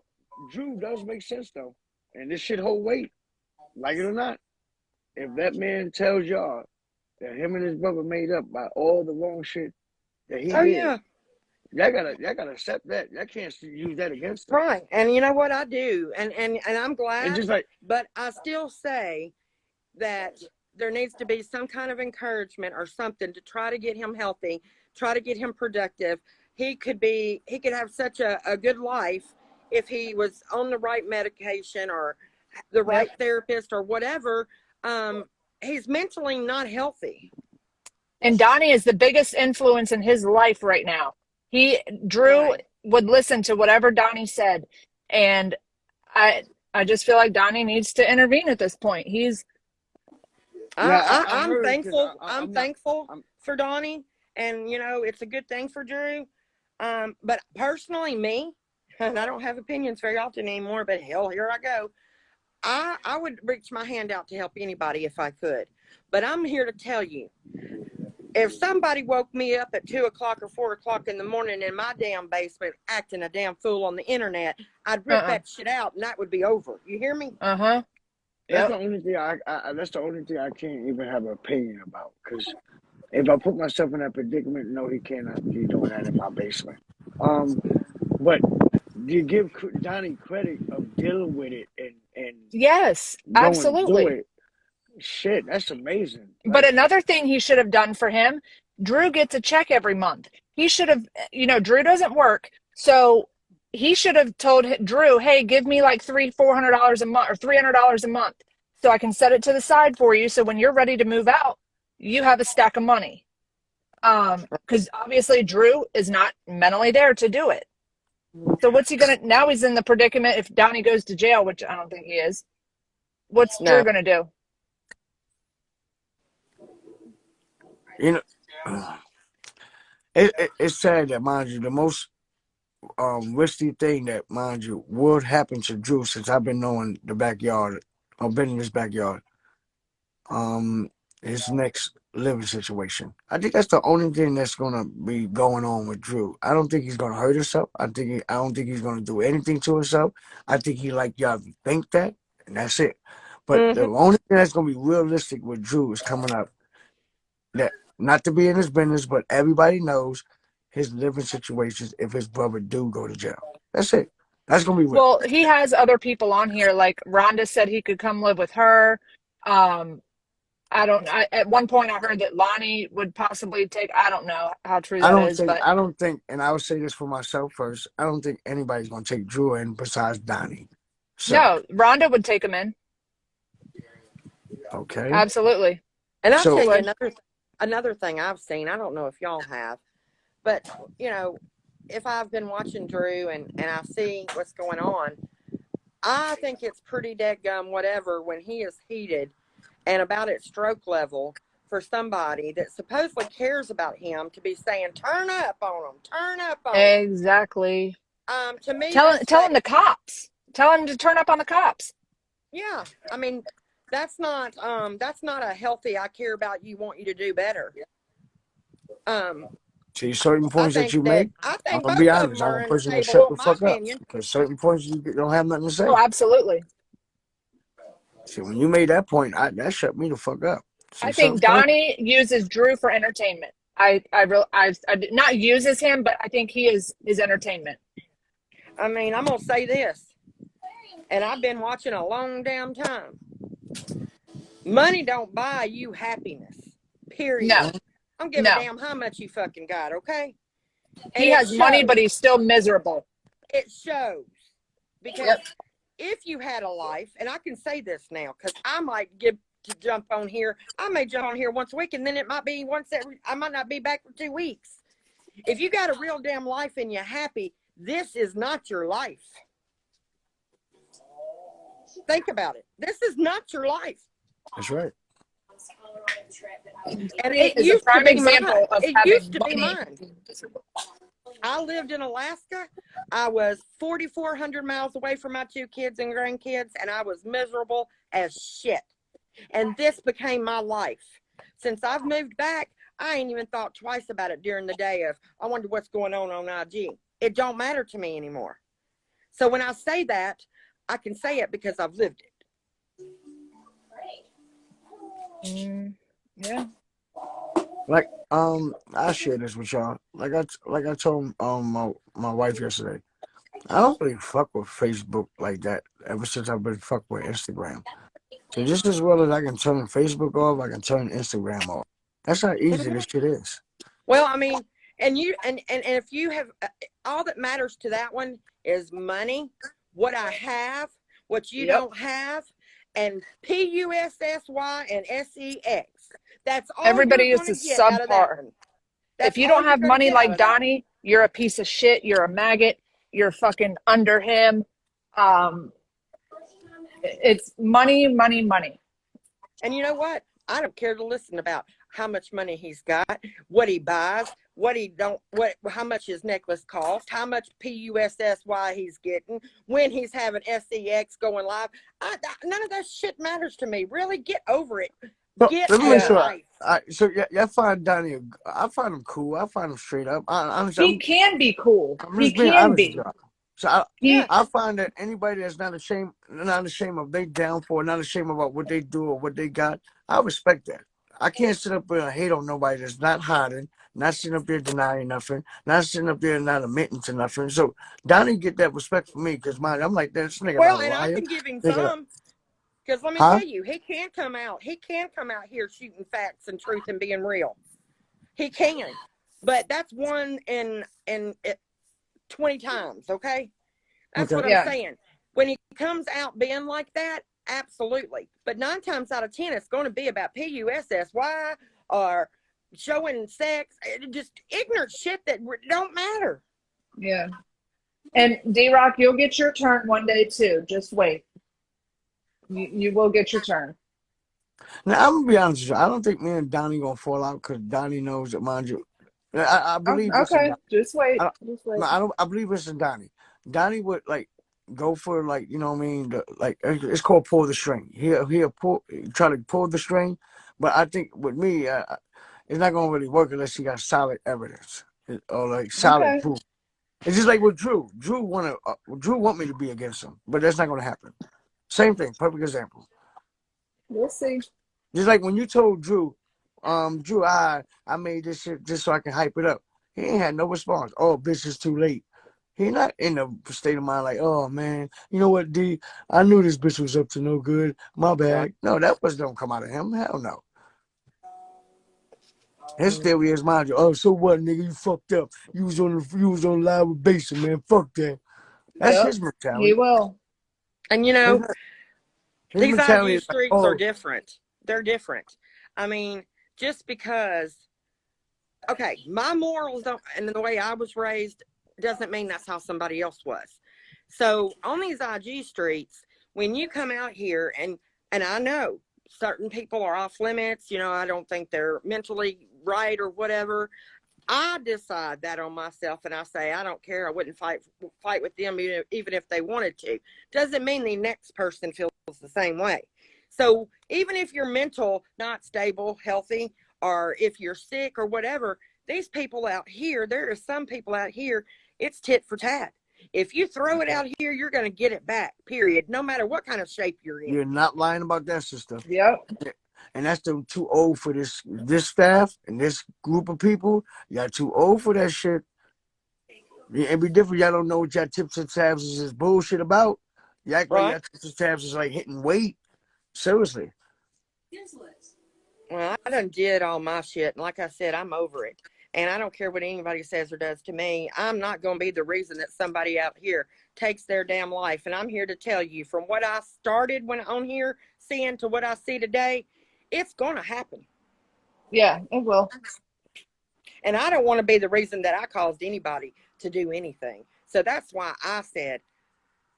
Drew does make sense though, and this shit hold weight, like it or not. If that man tells y'all that him and his brother made up by all the wrong shit that he Oh did, yeah, y'all gotta accept that. Y'all can't use that against him. right. And you know what I do, and I'm And glad, just like but I still say that there needs to be some kind of encouragement or something to try to get him healthy, try to get him productive. He could have such a good life if he was on the right medication or the Yep. right therapist or whatever. He's mentally not healthy. And Donnie is the biggest influence in his life right now. Drew Right. would listen to whatever Donnie said, and I just feel like Donnie needs to intervene at this point. now, I I'm heard because thankful. I'm I'm not. thankful I'm for Donnie, and it's a good thing for Drew. But personally, me, and I don't have opinions very often anymore. But hell, here I go. I would reach my hand out to help anybody if I could. But I'm here to tell you, if somebody woke me up at 2 o'clock or 4 o'clock in the morning in my damn basement acting a damn fool on the internet, I'd rip uh-uh. that shit out and that would be over. You hear me? Uh-huh. that's Yep. the only thing that's the only thing I can't even have an opinion about. Because if I put myself in that predicament, no, he cannot be doing that in my basement. But you give Donnie credit of dealing with it and Yes, going through absolutely. it. Shit, that's amazing. But Like, another thing he should have done for him, Drew gets a check every month. He should have, Drew doesn't work. So he should have told Drew, hey, give me like $400 a month or $300 a month so I can set it to the side for you. So when you're ready to move out, you have a stack of money. Because obviously Drew is not mentally there to do it. So what's he gonna now he's in the predicament if Donnie goes to jail, which I don't think he is. What's Drew No. gonna do? you know, it's sad that, mind you, the most risky thing that, mind you, would happen to Drew since I've been knowing the backyard, or been in this backyard, um, his next living situation. I think that's the only thing that's gonna be going on with Drew. I don't think he's gonna hurt himself. I don't think he's gonna do anything to himself. I think he like y'all to think that, and that's it. But the Mm-hmm. only thing that's gonna be realistic with Drew is coming up that, not to be in his business, but everybody knows his living situations if his brother do go to jail. That's it. That's gonna be real. Well, he has other people on here. Like Rhonda said he could come live with her. Um, at one point I heard that Lonnie would possibly take, I don't know how true that is, but I don't think, and I would say this for myself first, I don't think anybody's gonna take Drew in besides Donnie. So, no, Rhonda would take him in. okay. Absolutely. And I'll She So, tell you would. another thing I've seen. I don't know if y'all have, but if I've been watching Drew and I see what's going on, I think it's pretty deadgum whatever when he is heated and about at stroke level for somebody that supposedly cares about him to be saying turn up on him, turn up on him. Exactly. To me, Telling the cops. Tell him to turn up on the cops. yeah. I mean, that's not a healthy. I care about you, want you to do better. see certain I points that think you that make, I I'm think gonna both be of honest. them I'm are a in the person that table, shut in the my fuck up opinion. because certain points you don't have nothing to Oh, say. absolutely. See, when you made that point, that shut me the fuck up. See, I think some Donnie uses Drew for entertainment. I not uses him, but I think he is his entertainment. I mean, I'm gonna say this, and I've been watching a long damn time. Money don't buy you happiness. Period. No, Mhm. I don't give a no. damn how much you fucking got, okay? And He it has money, shows. but he's still miserable. It shows. Because Yep. if you had a life, and I can say this now, because I might get to jump on here. I may jump on here once a week, and then it might be I might not be back for 2 weeks. If you got a real damn life and you're happy, this is not your life. Think about it. This is not your life. That's right. And He it is a used to prime be mine. example of It used having to be money. mine. I lived in Alaska. I was 4,400 miles away from my 2 kids and grandkids, and I was miserable as shit. And this became my life. Since I've moved back, I ain't even thought twice about it during the day of, I wonder what's going on IG. It don't matter to me anymore. So when I say that, I can say it because I've lived it. Yeah. Like I share this with y'all. Like I told my wife yesterday. I don't really fuck with Facebook like that ever since I've been fucked with Instagram. So just as well as I can turn Facebook off, I can turn Instagram off. That's how easy this shit is. Well, I mean, and if you have, all that matters to that one is money, what I have, what you Yep. don't have, and PUSSY and SEX. That's all Everybody you're is going a to get out of that subpar. one. If That's you all don't you're have going to money get out like of that one. Donnie, you're a piece of shit. You're a maggot. You're fucking under him. Um, it's money, money, money. And you know what? I don't care to listen about how much money he's got, what he buys, what he don't, how much his necklace cost, how much PUSSY he's getting, when he's having SEX going live. None of that shit matters to me. Really, get over it. So Get let me a make Yeah. sure. life. So yeah, I find Donnie. I find him cool. I find him straight up. He can be cool. I'm He just being can honest with be. y'all. So I, Yeah. He, I find that anybody that's not ashamed of they downfall, not ashamed about what they do or what they got, I respect that. I can't sit up there and hate on nobody that's not hiding, not sitting up there denying nothing, not sitting up there not admitting to nothing. So Donnie get that respect from me because I'm like, this nigga not Well, a and I liar. can give him Nigga, some. Because let me huh? tell you, he can come out. He can come out here shooting facts and truth and being real. He can. But that's one in 20 times, okay? That's Okay. what I'm yeah. saying. When he comes out being like that, absolutely. But 9 times out of 10, it's going to be about PUSSY or showing sex, just ignorant shit that don't matter. Yeah. And D-Rock, you'll get your turn one day too. Just wait. You will get your turn. Now I'm gonna be honest with you. I don't think me and Donnie gonna fall out because Donnie knows that, mind you. I Oh, believe this in okay. Donnie. Just wait. I, Just wait. no, I don't. I believe this in Donnie. Donnie would like go for like you know what I mean. It's called pull the string. He'll try to pull the string, but I think with me, it's not gonna really work unless he got solid evidence or like solid Okay. proof. It's just like with Drew. Drew want me to be against him, but that's not gonna happen. Same thing. Perfect example. We'll see. Just like when you told Drew, Drew, I made this shit just so I can hype it up. He ain't had no response. Oh, bitch, it's too late. He not in the state of mind like, oh man, you know what, D? I knew this bitch was up to no good. My Right. bad. No, that was don't come out of him. Hell no. His theory is mind you. Oh, so what, nigga? You fucked up. You was on live with Basin, man. Fuck that. That's Yep. his He mentality. will. And His, his these mentality IG is like, streets are oh, different. They're different. I mean, just because, okay, my morals don't, and the way I was raised doesn't mean that's how somebody else was. So on these IG streets, when you come out here and I know certain people are off limits, I don't think they're mentally right or whatever. I decide that on myself, and I say I don't care. I wouldn't fight with them even if they wanted to. Doesn't mean the next person feels the same way. So even if you're mental not stable, healthy, or if you're sick or whatever, these people out here, there are some people out here, it's tit for tat. If you throw it out here, you're going to get it back. Period. No matter what kind of shape you're in. you're not lying about that, sister. Yep. and that's them too old for this staff and this group of people. Y'all too old for that shit. It be different. Y'all don't know what y'all tips and tabs is bullshit about. You act like Right. y'all tips and tabs is like hitting weight. Seriously. Well, I done did all my shit, and like I said, I'm over it. And I don't care what anybody says or does to me. I'm not going to be the reason that somebody out here takes their damn life. And I'm here to tell you, from what I started when on here seeing to what I see today, it's going to happen. Yeah, it will. And I don't want to be the reason that I caused anybody to do anything. So that's why I said,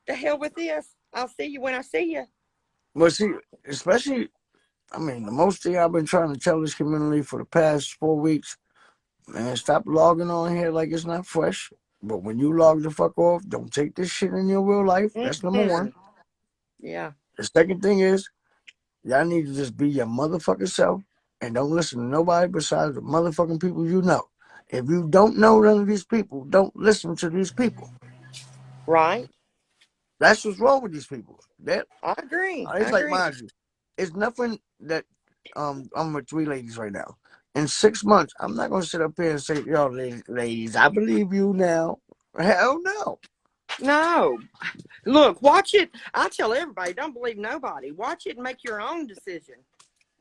the hell with this. I'll see you when I see you. But see, especially, I mean, the most thing I've been trying to tell this community for the past 4 weeks, man, stop logging on here like it's not fresh. But when you log the fuck off, don't take this shit in your real life. That's number one. Yeah. The second thing is, y'all need to just be your motherfucking self and don't listen to nobody besides the motherfucking people you know. If you don't know none of these people, don't listen to these people. Right. That's what's wrong with these people. I agree. I It's like, agree. mind you, it's nothing that I'm with 3 ladies right now. In 6 months, I'm not gonna sit up here and say, yo, ladies, I believe you now. Hell no. No. Look, watch it. I tell everybody, don't believe nobody. Watch it and make your own decision.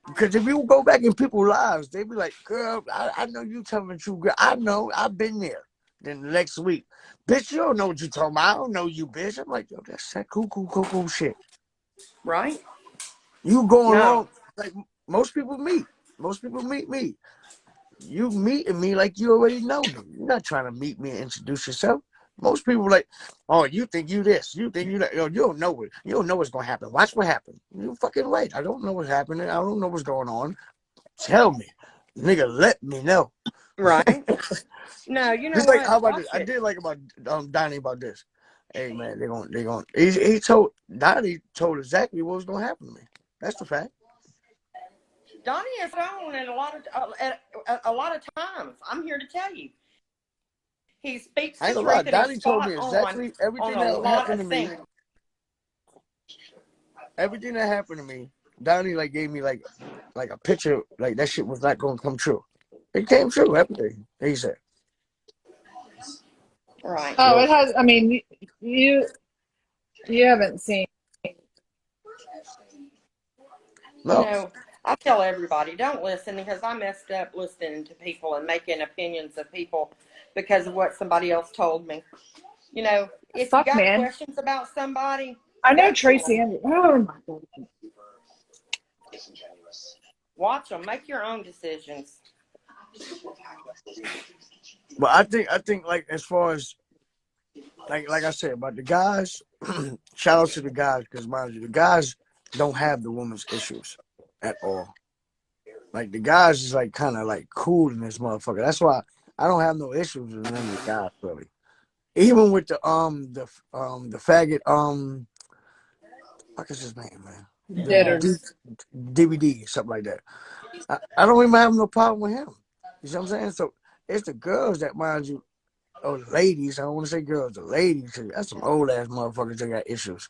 Because if you go back in people's lives, they be like, girl, I know you telling the truth, girl. I know, I've been there. Then the next week, bitch, you don't know what you talking about. I don't know you, bitch. I'm like, yo, that's that cool shit. Right? You going No. along like most people meet. Most people meet me. You meeting me like you already know me. You're not trying to meet me and introduce yourself. Most people like, oh, you think you this, you think you that. Yo, you don't know it. You don't know what's gonna happen. Watch what happens. You fucking right. I don't know what's happening. I don't know what's going on. Tell me, nigga. Let me know. Right? No, you know Just like how what? about this? Watch I it. did like about Donnie about this. Hey man, they going. He told Donnie told exactly what was gonna happen to me. That's the fact. Donnie is on at a lot of times. I'm here to tell you. He speaks I the ain't gonna lie. truth and he's Donnie told spot me exactly on everything a that lot happened of to me. things. Everything that happened to me, Donnie like gave me like a picture, like that shit was not gonna come true. It came true, everything. He said. Right. Oh, So it has. I mean, you haven't seen. You no. know, I tell everybody, don't listen because I messed up listening to people and making opinions of people because of what somebody else told me. You know, if you Fuck, got man. questions about somebody, I know go to Tracy them. and oh my God. Watch them. Make your own decisions. But I think like as far as like I said about the guys, shout out to the guys because mind you, the guys don't have the woman's issues at all. Like the guys is like kind of like cool in this motherfucker. That's why I don't have no issues with none of the guys really. Even with the faggot what is his name, man? The Ditters. DVD something like that. I don't even have no problem with him. You see what I'm saying? So it's the girls that mind you, or the ladies. I don't want to say girls, the ladies. 'Cause that's some old ass motherfuckers that got issues.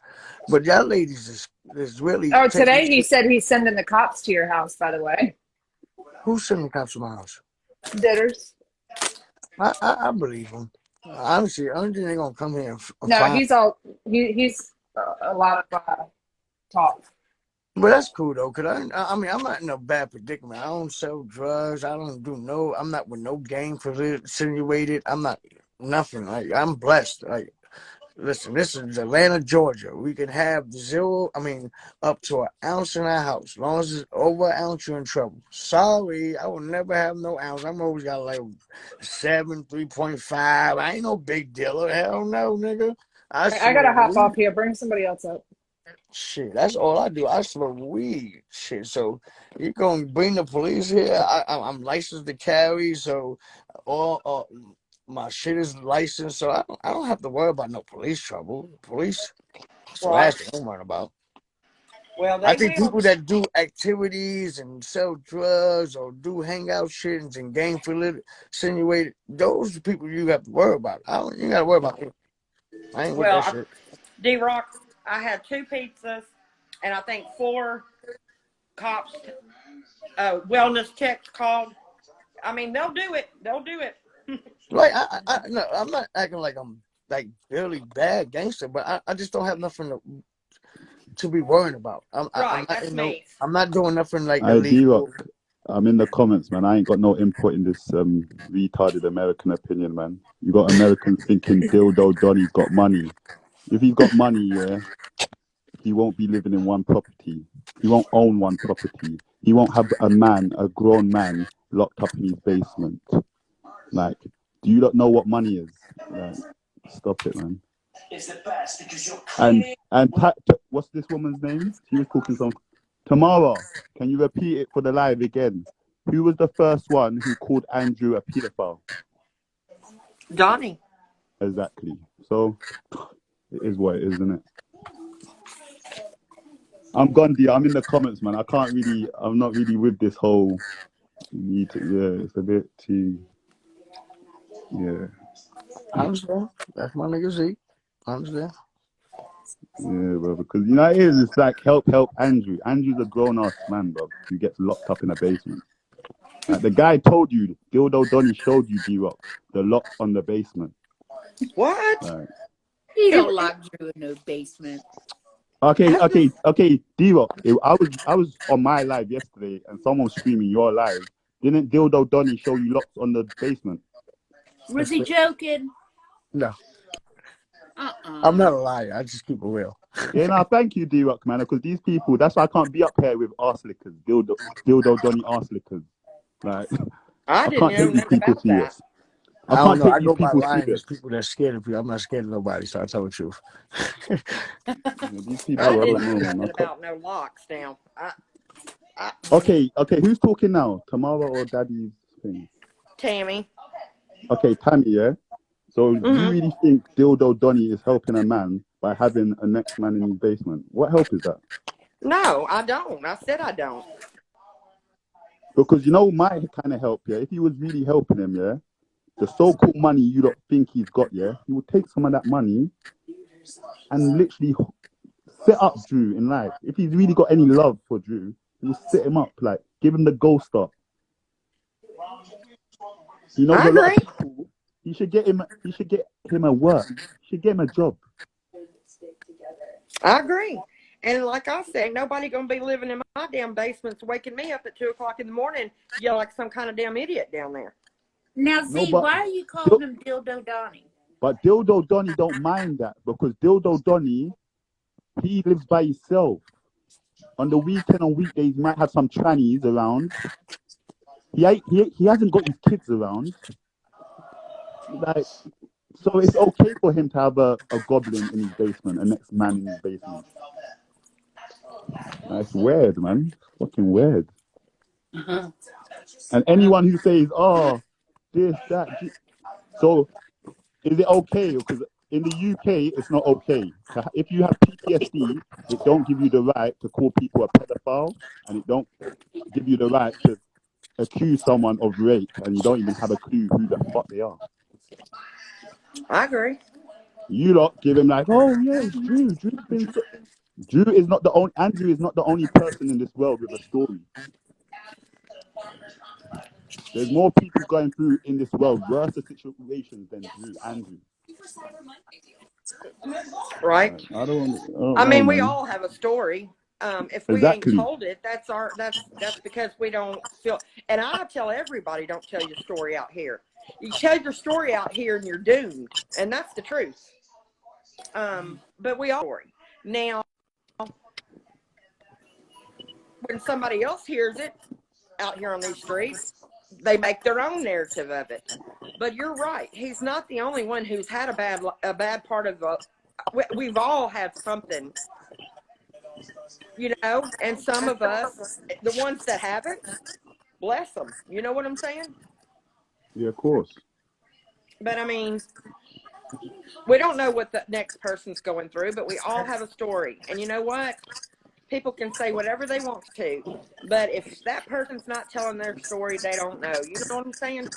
But y'all ladies is really Oh, taking today he said he's sending the cops to your house. By the way, who's sending the cops to my house? Ditters. I believe them. Honestly, I don't think they're gonna come here and No, find. he's all he's a lot of talk. But that's cool though, cause I mean I'm not in a bad predicament. I don't sell drugs. I don't do no. I'm not with no gang for insinuated. I'm not nothing. Like I'm blessed. Like listen, this is Atlanta, Georgia. We can have zero. I mean up to an ounce in our house. As long as it's over an ounce, you're in trouble. Sorry, I will never have no ounce. I'm always got like 7, 3.5. I ain't no big dealer. Hell no, nigga. I I gotta smoke hop weed. off here. Bring somebody else up. Shit, that's all I do. I smoke weed. Shit, so you gonna bring the police here? I'm licensed to carry, so all my shit is licensed, so I don't have to worry about no police trouble. Police, that's the Right. last thing I'm worried about. Well, I they think will. people that do activities and sell drugs or do hangout shit and gainfully insinuated, those are the people you have to worry about. You gotta worry about me. I ain't with that Well, shit. D-Rock, I had 2 pizzas and I think 4 cops wellness checks called. I mean, they'll do it. They'll do it. Like no, I'm not acting like I'm like really bad gangster, but I just don't have nothing to be worrying about. I'm Right, not that's in no. me. I'm not doing nothing like I illegal. drock. I'm in the comments, man. I ain't got no input in this retarded American opinion, man. You got Americans thinking dildo Donny's got money. If he's got money, yeah, he won't be living in one property. He won't own one property. He won't have a grown man, locked up in his basement. Like, do you not know what money is? Like, stop it, man. What's this woman's name? She was talking some. Tamara, can you repeat it for the live again? Who was the first one who called Andrew a pedophile? Donnie. Exactly. So it is what it is, isn't it? I'm Gandhi. I'm in the comments, man. I'm not really with this whole. It's a bit too. Yeah. I understand. That's my nigga Z. I understand. Yeah, bro. Because you know it is. It's like help Andrew. Andrew's a grown ass man, bro, who gets locked up in a basement. Like the guy told you, Dildo Donny showed you D-Rock the locks on the basement. What? Like, You don't lock Drew in no basement. okay, D-Rock. I was on my live yesterday, and someone was streaming your live. Didn't Dildo Donny show you locks on the basement? Was he joking? No, I'm not a liar. I just keep it real. Yeah, no, thank you, D-Rock, man. Because these people, that's why I can't be up here with arse lickers, Dildo Donny arse lickers. Like, I I didn't can't know take these nothing people about that. serious. I I don't can't know. take I these go by people lying. serious. There's people that are scared of you. I'm not scared of nobody, so I tell the truth. These I people, I didn't don't know know, man. nothing about no locks now. Okay, who's talking now? Tamara or Daddy's thing? Tammy. Okay, Tammy, yeah? So you Mm-hmm. really think Dildo Donny is helping a man by having a next man in his basement? What help is that? No, I don't. I said I don't. Because you know my kind of help, yeah? If he was really helping him, yeah? The so-called money you don't think he's got, yeah? He would take some of that money and literally set up Drew in life. If he's really got any love for Drew, he will set him up, like, give him the gold star. He knows I a lot of agree. people. He should get him a work. He should get him a job. I agree. And like I said, nobody gonna be living in my damn basements, waking me up at 2:00 in the morning, yell like some kind of damn idiot down there. Now, No, Z, but why are you calling him Dildo Donnie? Dildo Donny don't mind that because Dildo Donny, he lives by himself. On the weekend, on weekdays, he might have some trannies around. He hasn't got his kids around. Like, so it's okay for him to have a goblin in his basement, a next man in his basement. That's weird, man. It's fucking weird. Uh-huh. And anyone who says, "Oh, this, that," so is it okay? Because in the UK, it's not okay. If you have PTSD, it don't give you the right to call people a pedophile, and it don't give you the right to accuse someone of rape, and you don't even have a clue who the fuck they are. I agree. You lot give him like, oh yeah, it's Drew. Drew is not the only. Andrew is not the only person in this world with a story. There's more people going through in this world worse situations than Andrew. Right. I don't I know, mean, we man. all have a story. If we ain't Exactly. told it, that's because we don't feel. And I tell everybody, don't tell your story out here. You tell your story out here, and you're doomed. And that's the truth. But we all story. Now, when somebody else hears it out here on these streets, they make their own narrative of it. But you're right. He's not the only one who's had a bad part of the. We've all had something, and some of us, the ones that haven't, bless them. You know what I'm saying? Yeah, of course. But I mean, we don't know what the next person's going through, but we all have a story. And you know what? People can say whatever they want to, but if that person's not telling their story, they don't know. You know what I'm saying?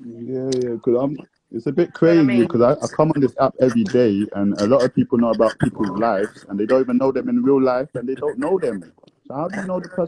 Yeah, because it's a bit But I crazy mean, because I come on this app every day and a lot of people know about people's lives and they don't even know them in real life and they don't know them. So how do you know the person